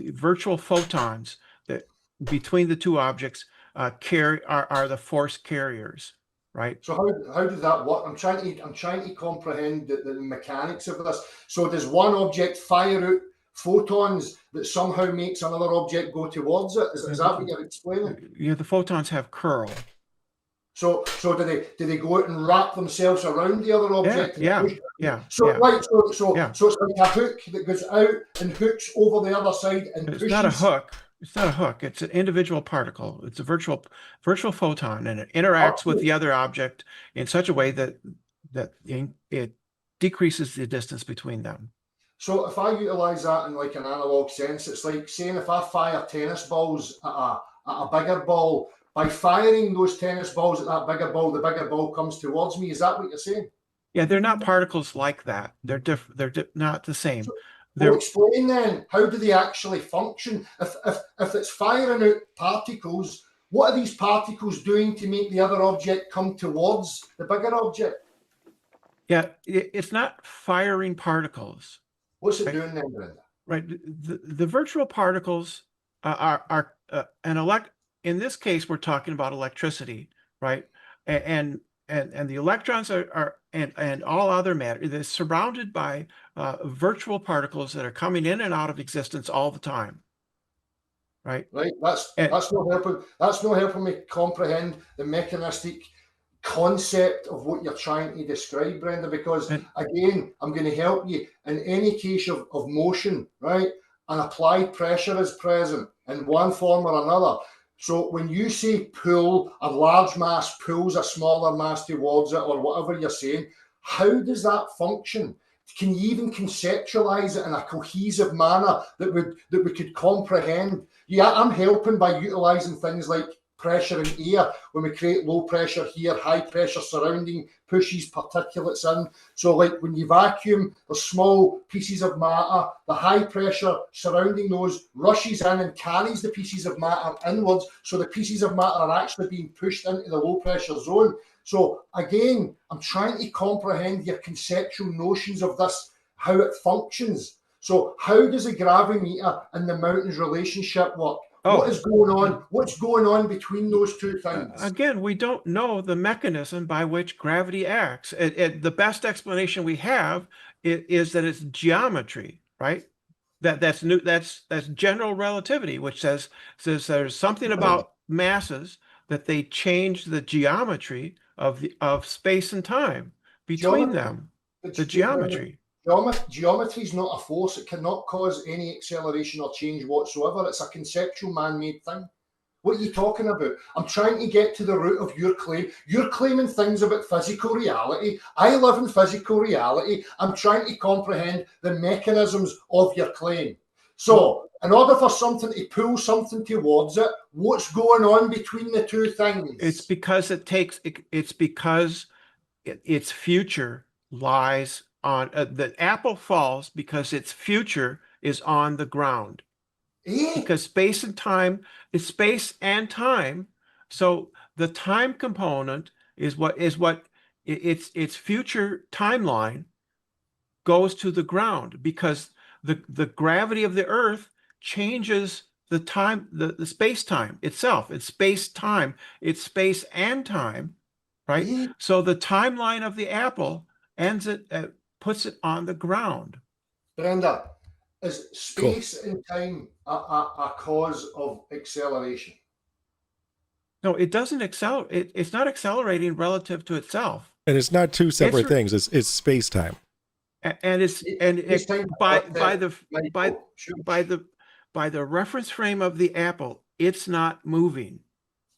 virtual photons that between the two objects are the force carriers, right? So how does that work? I'm trying to comprehend the mechanics of this. So does one object fire out photons that somehow makes another object go towards it? Is that what you're explaining? Yeah, the photons have curl. So do they go out and wrap themselves around the other object? Yeah. So it's like a hook that goes out and hooks over the other side and pushes. It's not a hook. It's not a hook. It's an individual particle. It's a virtual photon, and it interacts with the other object in such a way that it decreases the distance between them. So if I utilize that in like an analog sense, it's like saying if I fire tennis balls at a bigger ball, by firing those tennis balls at that bigger ball, the bigger ball comes towards me. Is that what you're saying? Yeah, they're not particles like that. They're different. They're not the same. Well, explain then, how do they actually function? If it's firing out particles, what are these particles doing to make the other object come towards the bigger object? Yeah, it's not firing particles. What's it doing then, Brenda? Right. The virtual particles are in this case, we're talking about electricity, right? And the electrons are and all other matter, they're surrounded by virtual particles that are coming in and out of existence all the time. Right. That's not helping. That's not helping me comprehend the mechanistic concept of what you're trying to describe, Brenda, because again, I'm going to help you in any case of motion, right? An applied pressure is present in one form or another. So when you say pull, a large mass pulls a smaller mass towards it, or whatever you're saying, how does that function? Can you even conceptualize it in a cohesive manner that we could comprehend? Yeah, I'm helping by utilizing things like pressure and air. When we create low pressure here, high pressure surrounding pushes particulates in. So like when you vacuum, the small pieces of matter, the high pressure surrounding those rushes in and carries the pieces of matter inwards. So the pieces of matter are actually being pushed into the low pressure zone. So again, I'm trying to comprehend your conceptual notions of this, how it functions. So how does a gravimeter and the mountain's relationship work? What is going on? What's going on between those two things? Again, we don't know the mechanism by which gravity acts. The best explanation we have is that it's geometry, right? That's new. That's general relativity, which says there's something about masses that they change the geometry of space and time between them. The geometry. Geometry is not a force. It cannot cause any acceleration or change whatsoever. It's a conceptual man-made thing. What are you talking about? I'm trying to get to the root of your claim. You're claiming things about physical reality. I live in physical reality. I'm trying to comprehend the mechanisms of your claim. So, in order for something to pull something towards it, what's going on between the two things? It's because it's because its future lies on the apple falls because its future is on the ground. Because space and time is space and time. So the time component is what its future timeline goes to the ground because the gravity of the Earth changes the time, the space-time itself. It's space-time, it's space and time, right? So the timeline of the apple puts it on the ground. Brenda, is space and time a cause of acceleration? No, it doesn't accelerate. It's not accelerating relative to itself. And it's not two separate things. It's space time. And by the reference frame of the apple, it's not moving.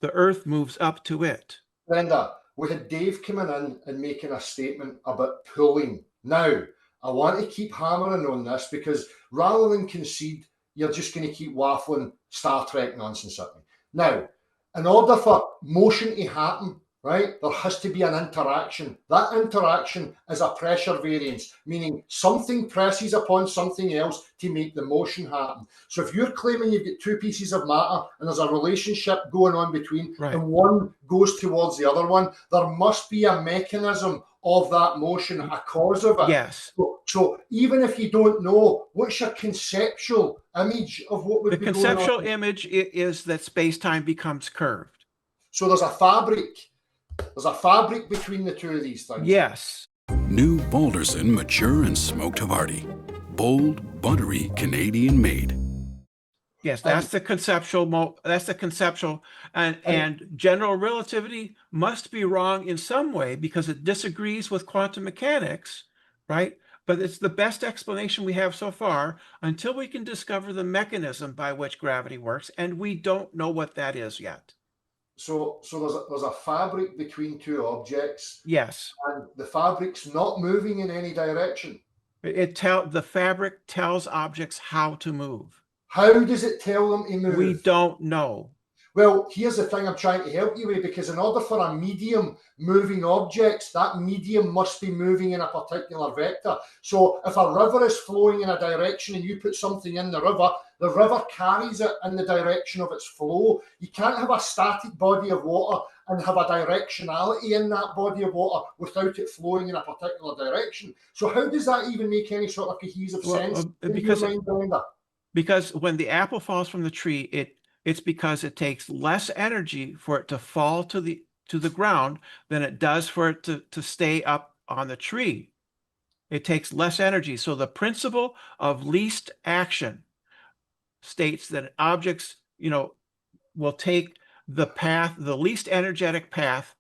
The Earth moves up to it. Brenda, we had Dave coming in and making a statement about pulling. Now, I want to keep hammering on this because rather than concede, you're just going to keep waffling Star Trek nonsense at me. Now, in order for motion to happen, right, there has to be an interaction. That interaction is a pressure variance, meaning something presses upon something else to make the motion happen. So if you're claiming you've got two pieces of matter and there's a relationship going on between, and one goes towards the other one, there must be a mechanism of that motion, a cause of it. Yes. So even if you don't know, what's your conceptual image of what would be going on? The conceptual image is that space-time becomes curved. So there's a fabric. There's a fabric between the two of these things. Yes. New Balderson Mature and Smoked Havarti. Bold, buttery, Canadian made. Yes, that's the conceptual. And general relativity must be wrong in some way because it disagrees with quantum mechanics, right? But it's the best explanation we have so far until we can discover the mechanism by which gravity works, and we don't know what that is yet. So there's a fabric between two objects. Yes. And the fabric's not moving in any direction. The fabric tells objects how to move. How does it tell them to move? We don't know. Well, here's the thing I'm trying to help you with, because in order for a medium moving objects, that medium must be moving in a particular vector. So if a river is flowing in a direction and you put something in the river carries it in the direction of its flow. You can't have a static body of water and have a directionality in that body of water without it flowing in a particular direction. So how does that even make any sort of cohesive sense? Because when the apple falls from the tree, it's because it takes less energy for it to fall to the ground than it does for it to stay up on the tree. It takes less energy. So the principle of least action states that objects, will take the path, the least energetic path,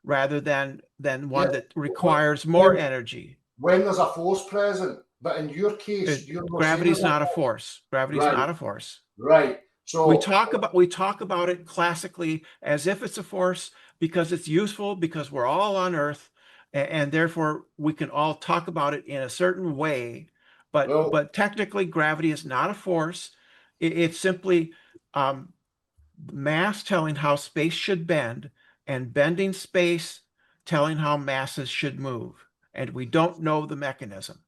rather than one that requires more energy. When there's a force present, but in your case, gravity's not a force. Gravity's not a force. Right. So we talk about it classically as if it's a force because it's useful, because we're all on Earth, and therefore we can all talk about it in a certain way. But technically, gravity is not a force. It's simply mass telling how space should bend, and bending space telling how masses should move. And we don't know the mechanism.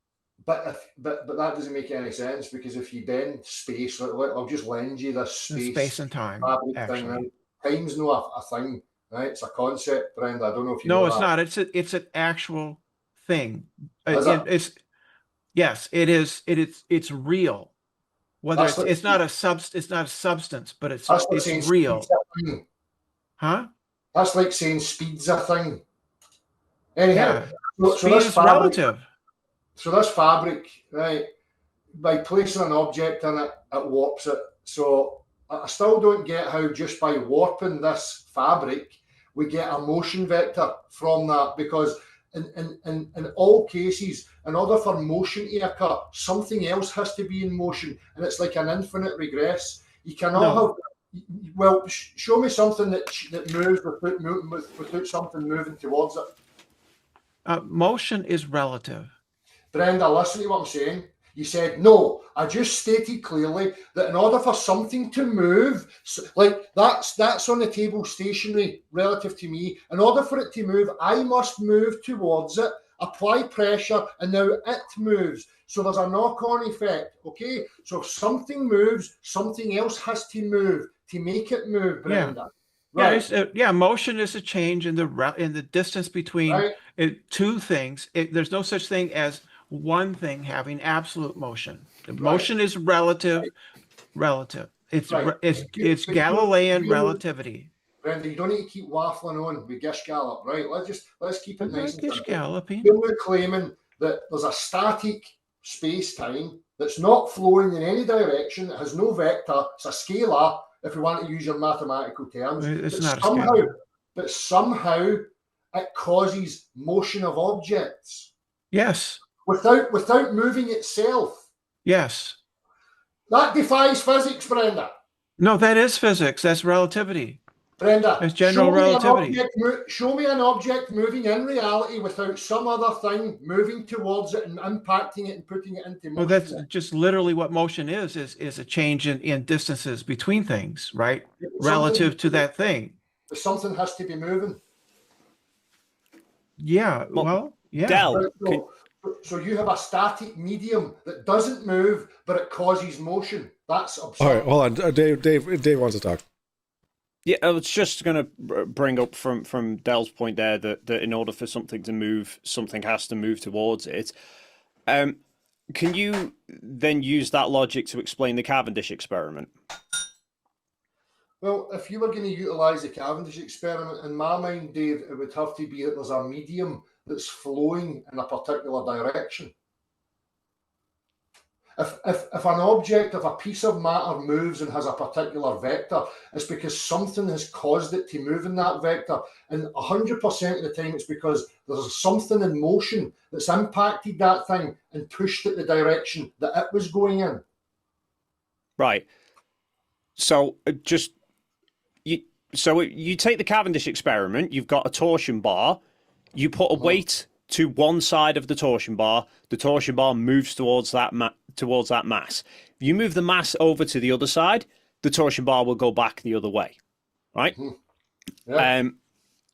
But that doesn't make any sense, because if you bend space, I'll just lend you this space and time. Thing. Time's not a thing, right? It's a concept, Brenda. I don't know if you know. No, it's not. It's an actual thing. Yes, it is. It's real. whether That's like, it's not a substance, but that's like it's saying real. speed's a thing. Huh? That's like saying speed's a thing. Anyhow, Yeah. Speed is relative. So this fabric, right, by placing an object in it, it warps it. So I still don't get how just by warping this fabric, we get a motion vector from that, because in all cases, in order for motion to occur, something else has to be in motion, and it's like an infinite regress. You cannot have. Well, show me something that moves without something moving towards it. Motion is relative. Brenda, listen to what I'm saying. You said, no, I just stated clearly that in order for something to move, like that's on the table stationary relative to me, in order for it to move, I must move towards it, apply pressure, and now it moves. So there's a knock-on effect, okay? So if something moves, something else has to move to make it move, Brenda. Yeah. Right. Motion is a change in the distance between two things. There's no such thing as one thing having absolute motion. Motion is relative. It's Galilean relativity. Brenda, you don't need to keep waffling on with Gish Gallop, right? Let's keep it nice and Gish Galloping. You're claiming that there's a static space-time that's not flowing in any direction, that has no vector, it's a scalar, if you want to use your mathematical terms. It's not a scalar. But somehow it causes motion of objects. Yes. Without moving itself. Yes. That defies physics, Brenda. No, that is physics. That's relativity. Brenda, that's general relativity. Show me an object moving in reality without some other thing moving towards it and impacting it and putting it into motion. Well, that's just literally what motion is a change in distances between things, right? Relative to that thing. Something has to be moving. Yeah, well, yeah. Del, so you have a static medium that doesn't move, but it causes motion. That's absurd. All right, hold on. Dave wants to talk. Yeah, I was just going to bring up from Del's point there that in order for something to move, something has to move towards it. Can you then use that logic to explain the Cavendish experiment? Well, if you were going to utilise the Cavendish experiment, in my mind, Dave, it would have to be that there's a medium that's flowing in a particular direction. If an object, if a piece of matter moves and has a particular vector, it's because something has caused it to move in that vector. And 100% of the time, it's because there's something in motion that's impacted that thing and pushed it the direction that it was going in. Right. So you take the Cavendish experiment, you've got a torsion bar, you put a weight to one side of the torsion bar moves towards that mass. If you move the mass over to the other side, the torsion bar will go back the other way, right? Yeah.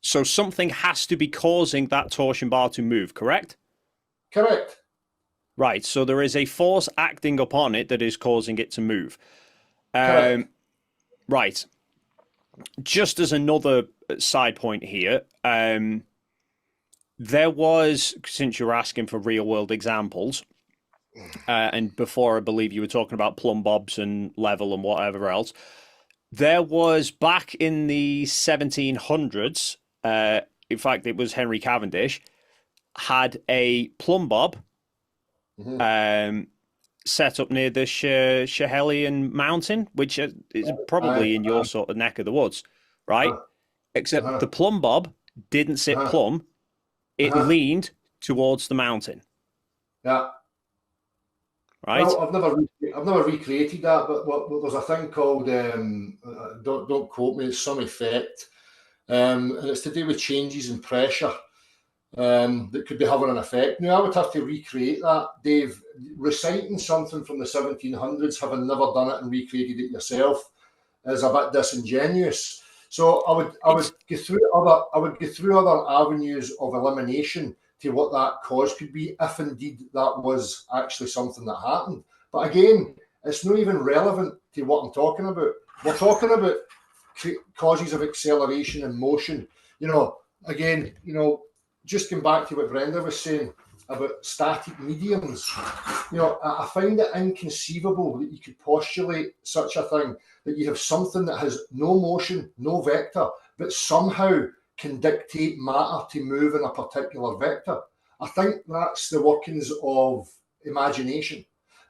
So something has to be causing that torsion bar to move, correct? Correct. Right, so there is a force acting upon it that is causing it to move. Right. Just as another side point here, there was, since you're asking for real world examples, and before I believe you were talking about plumb bobs and level and whatever else, there was back in the 1700s, in fact, it was Henry Cavendish, had a plumb bob set up near the Schehallien Mountain, which is probably in your sort of neck of the woods, right? Except the plumb bob didn't sit plumb. It leaned towards the mountain. Yeah. Right. Well, I've never recreated that, but there's a thing called don't quote me. It's some effect, and it's to do with changes in pressure that could be having an effect. Now I would have to recreate that, Dave. Reciting something from the 1700s, having never done it and recreated it yourself, is a bit disingenuous. So I would go through other avenues of elimination to what that cause could be, if indeed that was actually something that happened. But again, it's not even relevant to what I'm talking about. We're talking about causes of acceleration and motion. Again, just going back to what Brenda was saying, about static mediums. You know, I find it inconceivable that you could postulate such a thing, that you have something that has no motion, no vector, but somehow can dictate matter to move in a particular vector. I think that's the workings of imagination.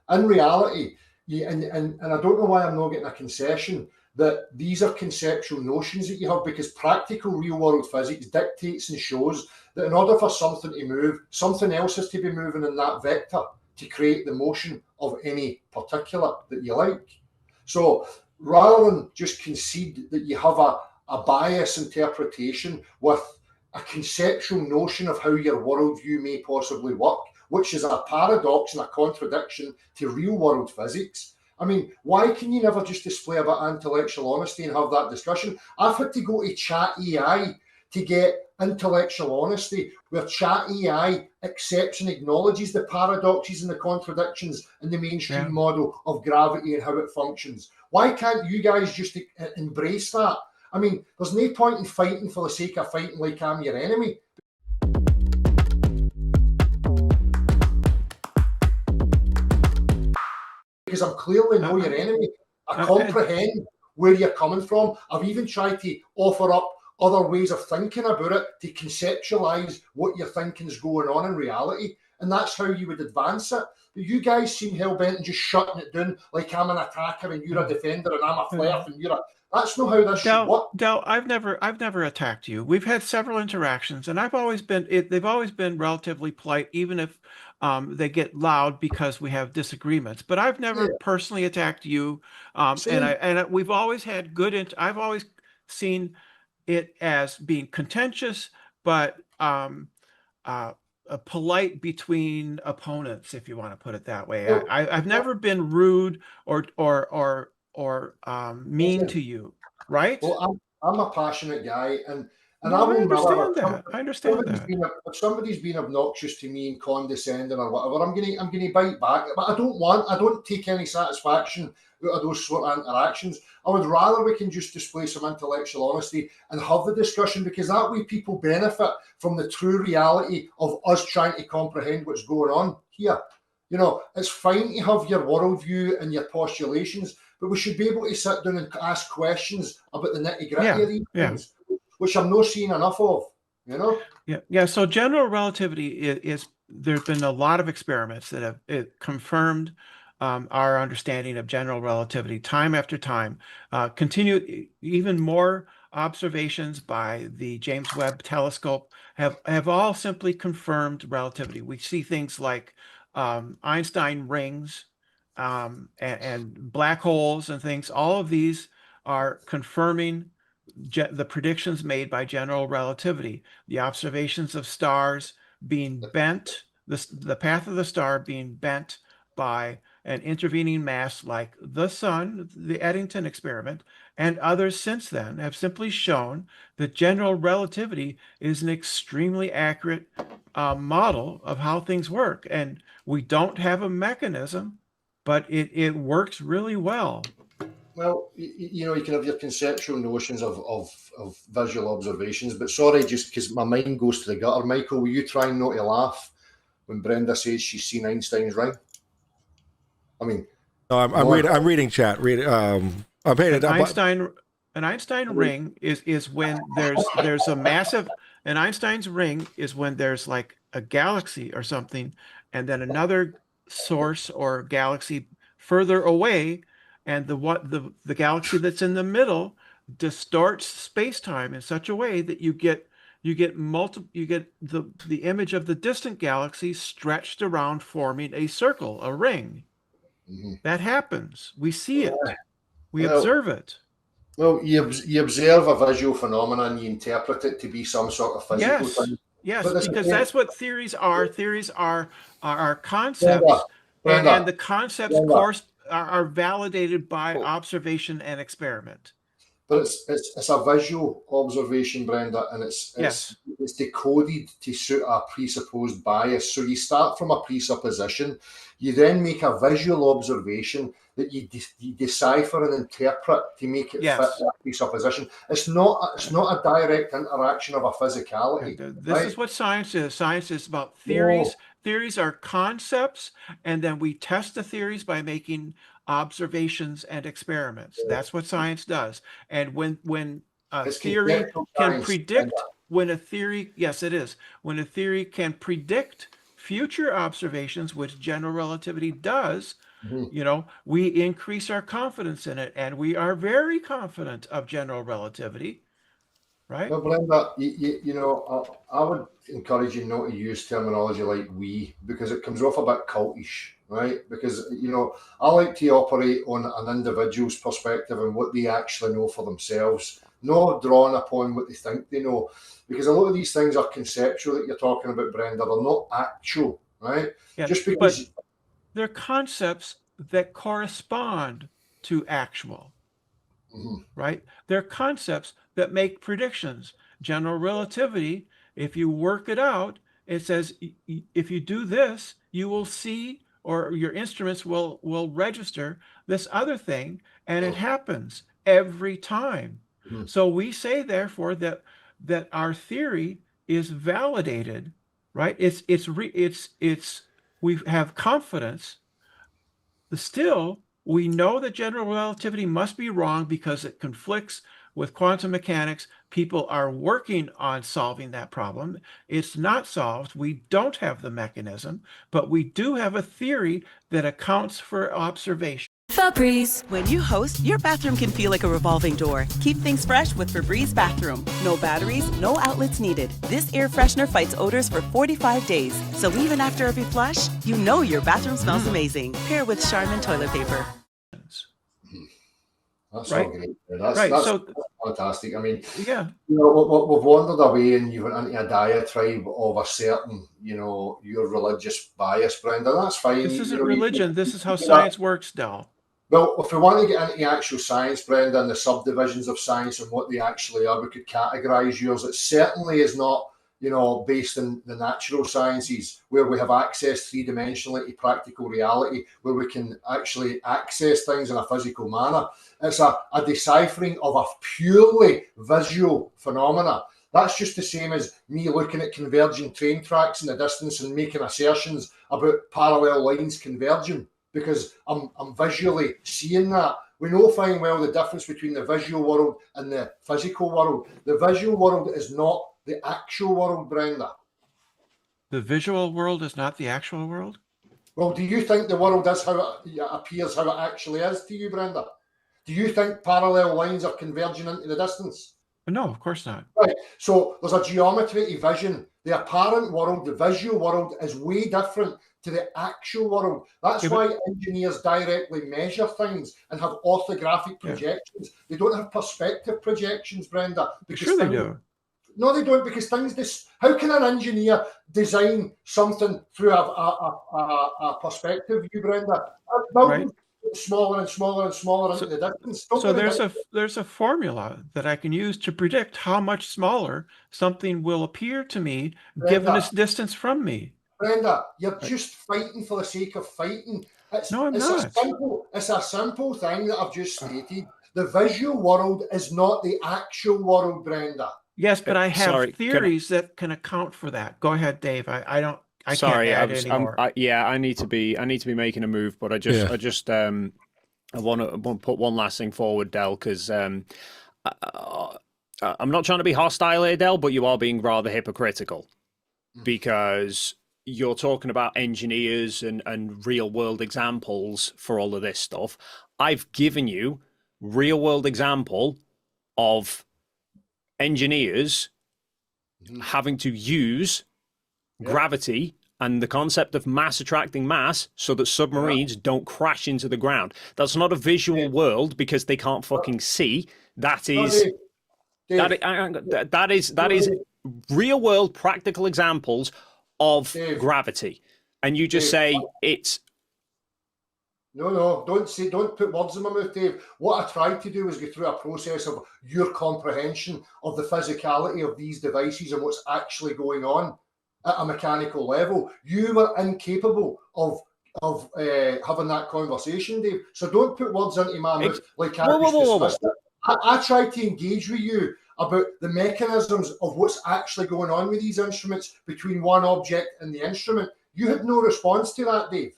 In reality, and I don't know why I'm not getting a concession, that these are conceptual notions that you have, because practical real-world physics dictates and shows that in order for something to move, something else has to be moving in that vector to create the motion of any particular that you like. So rather than just concede that you have a bias interpretation with a conceptual notion of how your worldview may possibly work, which is a paradox and a contradiction to real-world physics. I mean, why can you never just display a bit of intellectual honesty and have that discussion? I've had to go to Chat AI to get intellectual honesty, where Chat AI accepts and acknowledges the paradoxes and the contradictions in the mainstream model of gravity and how it functions. Why can't you guys just embrace that? I mean, there's no point in fighting for the sake of fighting like I'm your enemy. Because I'm clearly not your enemy. I comprehend where you're coming from. I've even tried to offer up other ways of thinking about it to conceptualize what your thinking's going on in reality. And that's how you would advance it. But you guys seem hell-bent on just shutting it down like I'm an attacker and you're a defender and I'm a flirt and you're a... That's not how this should work. Del, I've never attacked you. We've had several interactions, and they've always been relatively polite, even if they get loud because we have disagreements. But I've never personally attacked you, and we've always had good. I've always seen it as being contentious, but polite between opponents, if you want to put it that way. I've never been rude or mean to you, right? Well, I'm a passionate guy, and No, I will I understand that. If somebody's been obnoxious to me and condescending or whatever, I'm gonna bite back. But I don't take any satisfaction out of those sort of interactions. I would rather we can just display some intellectual honesty and have the discussion, because that way people benefit from the true reality of us trying to comprehend what's going on here. You know, it's fine to have your worldview and your postulations, but we should be able to sit down and ask questions about the nitty-gritty of these things, which I'm not seeing enough of, you know? Yeah. So general relativity is there's been a lot of experiments that have confirmed our understanding of general relativity time after time. Continue even more observations by the James Webb Telescope have all simply confirmed relativity. We see things like Einstein rings and black holes and things. All of these are confirming the predictions made by general relativity. The observations of stars being bent, the path of the star being bent by an intervening mass like the sun, the Eddington experiment, and others since then have simply shown that general relativity is an extremely accurate model of how things work. And we don't have a mechanism, but it works really well. Well, you know, you can have your conceptual notions of visual observations, but sorry, just because my mind goes to the gutter. Michael, were you trying not to laugh when Brenda says she's seen Einstein's ring? I mean, no, I'm reading chat. I'm paying it up. An Einstein ring is when there's a massive. An Einstein's ring is when there's like a galaxy or something, and then another source or galaxy further away, and the galaxy that's in the middle distorts space-time in such a way that you get the image of the distant galaxy stretched around, forming a circle, a ring. Mm-hmm. That happens. We see it. We observe it. Well, you observe a visual phenomenon and you interpret it to be some sort of physical thing. Yes, because that's what theories are. Theories are concepts, and the concepts, of course, are validated by observation and experiment. But it's a visual observation, Brenda, and it's decoded to suit a presupposed bias. So you start from a presupposition, you then make a visual observation that you decipher and interpret to make it fit that presupposition. It's not a direct interaction of a physicality. This is what science is. Science is about theories theories are concepts, and then we test the theories by making observations and experiments. That's what science does. And when a theory can predict, when a theory, yes, it is. When a theory can predict future observations, which general relativity does, you know, we increase our confidence in it, and we are very confident of general relativity, right? Well, Brenda, you know, I would encourage you not to use terminology like we, because it comes off a bit cultish, right? Because, you know, I like to operate on an individual's perspective and what they actually know for themselves, not drawn upon what they think they know. Because a lot of these things are conceptual that you're talking about, Brenda. They're not actual, right? Yeah, just because. But they're concepts that correspond to actual, right? They're concepts that make predictions. General relativity, if you work it out, it says if you do this, you will see, or your instruments will register this other thing, and it happens every time. So we say, therefore, that our theory is validated, right? We have confidence. Still, we know that general relativity must be wrong because it conflicts with quantum mechanics. People are working on solving that problem. It's not solved. We don't have the mechanism, but we do have a theory that accounts for observation. Febreze. When you host, your bathroom can feel like a revolving door. Keep things fresh with Febreze Bathroom. No batteries, no outlets needed. This air freshener fights odors for 45 days. So even after every flush, you know your bathroom smells amazing. Pair with Charmin toilet paper. That's Right. all great. That's fantastic. I mean, yeah, you know, we've wandered away and you went into a diatribe of a certain, you know, your religious bias, Brenda. That's fine. This isn't You know, religion. This is how do that. science works, Del. Well, if we want to get into actual science, Brenda, and the subdivisions of science and what they actually are, we could categorise yours. It certainly is not, you know, based in the natural sciences, where we have access three-dimensionally to practical reality, where we can actually access things in a physical manner. It's a deciphering of a purely visual phenomena. That's just the same as me looking at converging train tracks in the distance and making assertions about parallel lines converging, because I'm visually seeing that. We know fine well the difference between the visual world and the physical world. The visual world is not the actual world, Brenda. The visual world is not the actual world? Well, do you think the world is how it appears, how it actually is to you, Brenda? Do you think parallel lines are converging into the distance? No, of course not. Right. So there's a geometry to vision. The apparent world, the visual world, is way different to the actual world. That's why engineers directly measure things and have orthographic projections. They don't have perspective projections, Brenda. Because sure they do. No, they don't, because things. How can an engineer design something through a perspective view, Brenda? Right. Smaller and smaller and smaller into the distance. So there's a formula that I can use to predict how much smaller something will appear to me given its distance from me. Brenda, you're just fighting for the sake of fighting. No, I'm not. It's a simple thing that I've just stated. The visual world is not the actual world, Brenda. Yes, but I have theories that can account for that. Go ahead, Dave. I can't add anymore. I need to be making a move, but I want to put one last thing forward, Del, because I'm not trying to be hostile here, Del, but you are being rather hypocritical, because you're talking about engineers and real world examples for all of this stuff. I've given you real world example of engineers having to use gravity and the concept of mass attracting mass so that submarines don't crash into the ground. That's not a visual world because they can't fucking see. That is that is real world practical examples of gravity. And you just say it's No, don't put words in my mouth, Dave. What I tried to do is go through a process of your comprehension of the physicality of these devices and what's actually going on at a mechanical level. You were incapable of having that conversation, Dave. So don't put words into my mouth like I dismissed it. I tried to engage with you about the mechanisms of what's actually going on with these instruments between one object and the instrument. You had no response to that, Dave.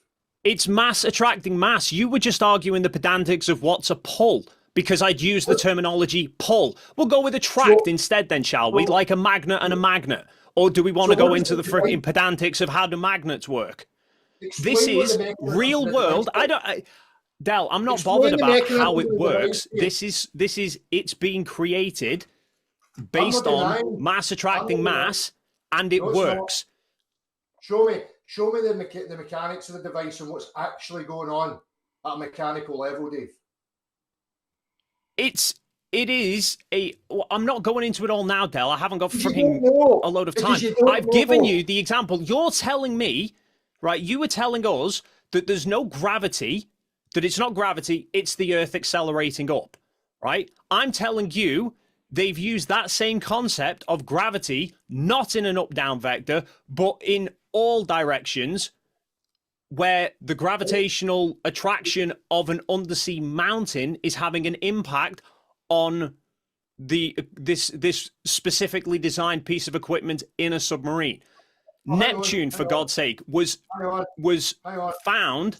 It's mass attracting mass. You were just arguing the pedantics of what's a pull, because I'd use the terminology pull. We'll go with attract instead then, shall we? Like a magnet and a magnet. Or do we want to go into the freaking pedantics of how do magnets work? This is real world. Del, I'm not bothered about how it works. This is it's being created based on mass attracting mass, and it works. Show me the mechanics of the device and what's actually going on at a mechanical level, Dave. I'm not going into it all now, Del. I haven't got freaking a load of time. I've given you the example. You're telling me, right? You were telling us that there's no gravity, that it's not gravity, it's the Earth accelerating up, right? I'm telling you they've used that same concept of gravity, not in an up-down vector, but in all directions, where the gravitational attraction of an undersea mountain is having an impact on this specifically designed piece of equipment in a submarine. Neptune, for God's sake, was found.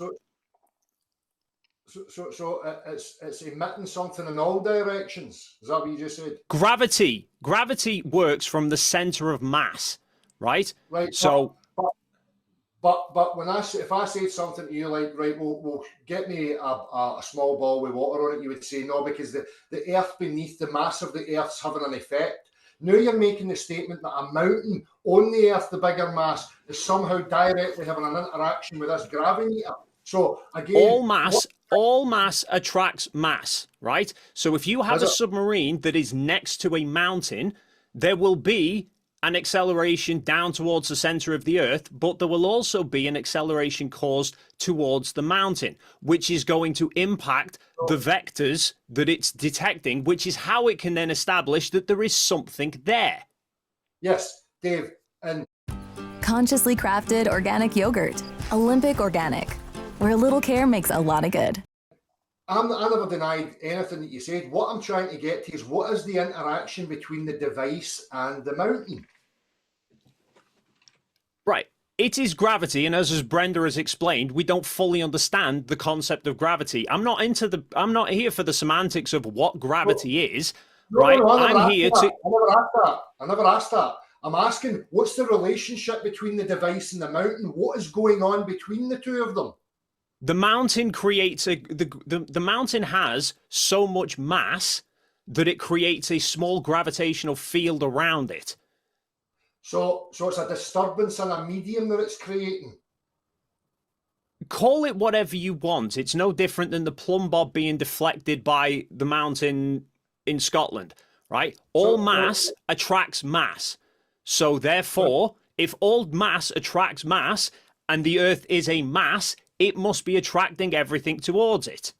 So it's emitting something in all directions. Is that what you just said? Gravity works from the center of mass, right? Right. So, but if I said something to you like, right, well get me a small ball with water on it, you would say no, because the earth beneath, the mass of the earth's having an effect. Now you're making the statement that a mountain on the earth, the bigger mass, is somehow directly having an interaction with this gravimeter. So again, all mass attracts mass, right? So if you have a submarine that is next to a mountain, there will be an acceleration down towards the center of the Earth, but there will also be an acceleration caused towards the mountain, which is going to impact the vectors that it's detecting, which is how it can then establish that there is something there. Yes, Dave. And consciously crafted organic yogurt, Olympic Organic, where a little care makes a lot of good. I never denied anything that you said. What I'm trying to get to is, what is the interaction between the device and the mountain? Right. It is gravity, and as Brenda has explained, we don't fully understand the concept of gravity. I'm not here for the semantics of what gravity is, right? I'm here to. I never asked that. I'm asking, what's the relationship between the device and the mountain? What is going on between the two of them? The mountain creates the mountain has so much mass that it creates a small gravitational field around it. So it's a disturbance in a medium that it's creating. Call it whatever you want. It's no different than the plumb bob being deflected by the mountain in Scotland, right? All mass attracts mass. So therefore, if all mass attracts mass and the Earth is a mass, it must be attracting everything towards it.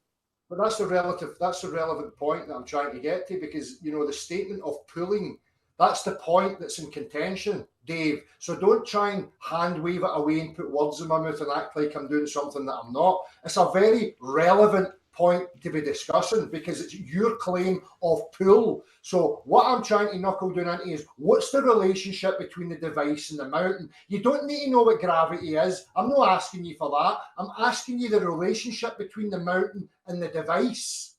But that's the relevant point that I'm trying to get to, because, you know, the statement of pulling, that's the point that's in contention, Dave. So don't try and hand wave it away and put words in my mouth and act like I'm doing something that I'm not. It's a very relevant point to be discussing, because it's your claim of pull. So what I'm trying to knuckle down into is, what's the relationship between the device and the mountain? You don't need to know what gravity is. I'm not asking you for that. I'm asking you the relationship between the mountain and the device.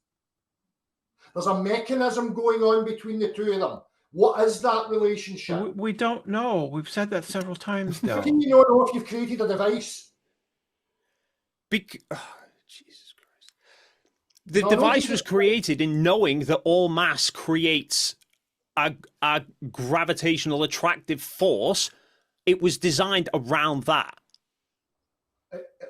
There's a mechanism going on between the two of them. What is that relationship? We don't know. We've said that several times, though. How can you not know if you've created a device? The device was created in knowing that all mass creates a gravitational attractive force. It was designed around that.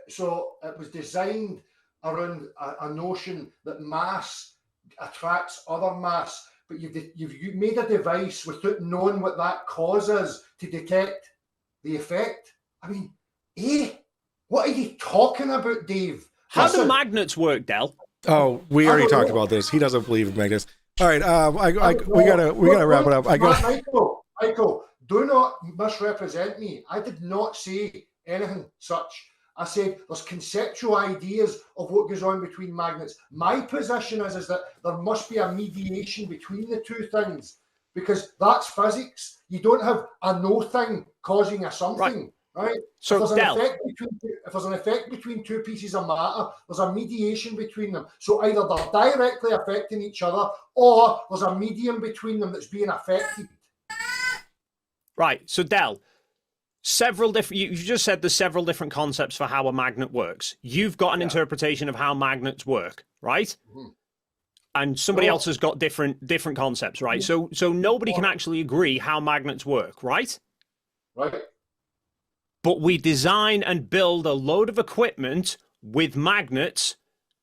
So it was designed around a notion that mass attracts other mass, but you've made a device without knowing what that causes to detect the effect. I mean, what are you talking about, Dave? How do magnets work, Del? Oh, we already talked about this. He doesn't believe in magnets. All right, we gotta wrap it up. Michael, do not misrepresent me. I did not say anything such. I said there's conceptual ideas of what goes on between magnets. My position is that there must be a mediation between the two things, because that's physics. You don't have a no thing causing a something. Right. Right? So, if Del, there's an effect between two pieces of matter, there's a mediation between them. So either they're directly affecting each other, or there's a medium between them that's being affected. Right. So, Del, several different. You just said there's several different concepts for how a magnet works. You've got an interpretation of how magnets work, right? Mm-hmm. And somebody else has got different concepts, right? So nobody can actually agree how magnets work, right? Right. But we design and build a load of equipment with magnets,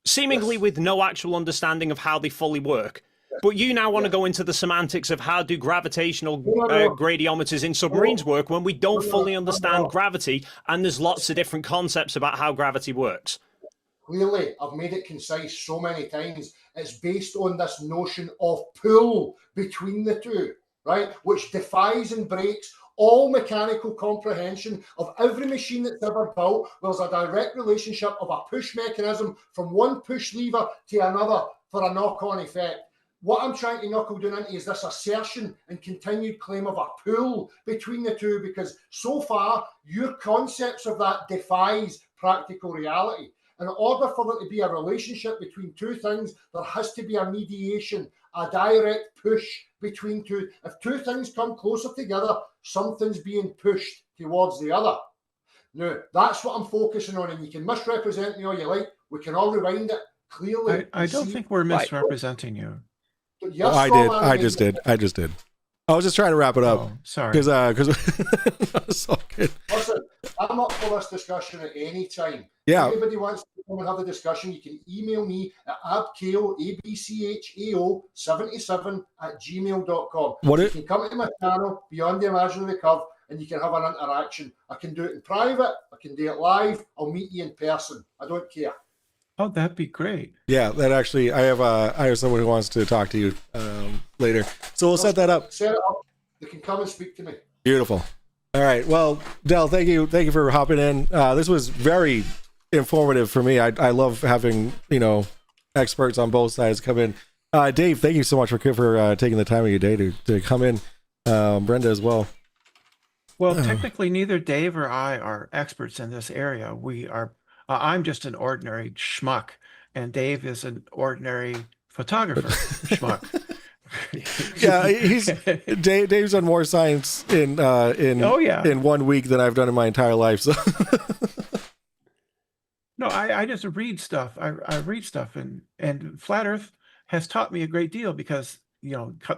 seemingly with no actual understanding of how they fully work. But you now want to go into the semantics of how do gravitational gradiometers in submarines work when we don't fully understand gravity, and there's lots of different concepts about how gravity works. Clearly, I've made it concise so many times. It's based on this notion of pull between the two, right? Which defies and breaks all mechanical comprehension of every machine that's ever built. There's a direct relationship of a push mechanism from one push lever to another for a knock-on effect. What I'm trying to knuckle down into is this assertion and continued claim of a pull between the two, because so far your concepts of that defies practical reality. In order for there to be a relationship between two things, there has to be a mediation, a direct push between two. If two things come closer together, something's being pushed towards the other. Now, that's what I'm focusing on, and you can misrepresent me all you like. We can all rewind it clearly. I don't think we're misrepresenting you. I just did. I was just trying to wrap it up. Oh, sorry. Because it's all good. Listen, I'm up for this discussion at any time. Yeah. If anybody wants to come and have a discussion, you can email me at abkeo77@gmail.com. You can come to my channel, Beyond the Imaginary Curve, and you can have an interaction. I can do it in private. I can do it live. I'll meet you in person. I don't care. Oh, that'd be great. Yeah, that actually, I have someone who wants to talk to you later. So we'll set that up. Set it up. They can come and speak to me. Beautiful. All right. Well, Del, thank you for hopping in. This was very informative for me. I love having experts on both sides come in. Dave, thank you so much for taking the time of your day to come in. Brenda as well. Well, technically, neither Dave or I are experts in this area. We are. I'm just an ordinary schmuck, and Dave is an ordinary photographer schmuck. Yeah, Dave's done more science in 1 week than I've done in my entire life. So no, I just read stuff. I read stuff, and Flat Earth has taught me a great deal because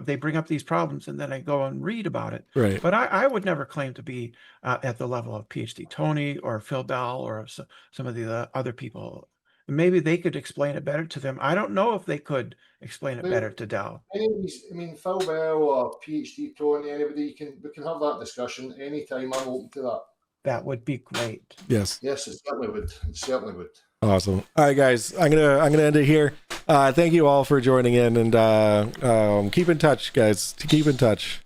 they bring up these problems, and then I go and read about it. Right. But I would never claim to be at the level of PhD Tony or Phil Bell or some of the other people. Maybe they could explain it better to them. I don't know if they could explain it better to Del. Anyways, I mean, Phil Bell or PhD Tony, anybody, we can have that discussion anytime. I'm open to that. That would be great. Yes. Yes, it certainly would. It certainly would. Awesome. All right, guys, I'm gonna end it here. Thank you all for joining in, and keep in touch, guys. Keep in touch.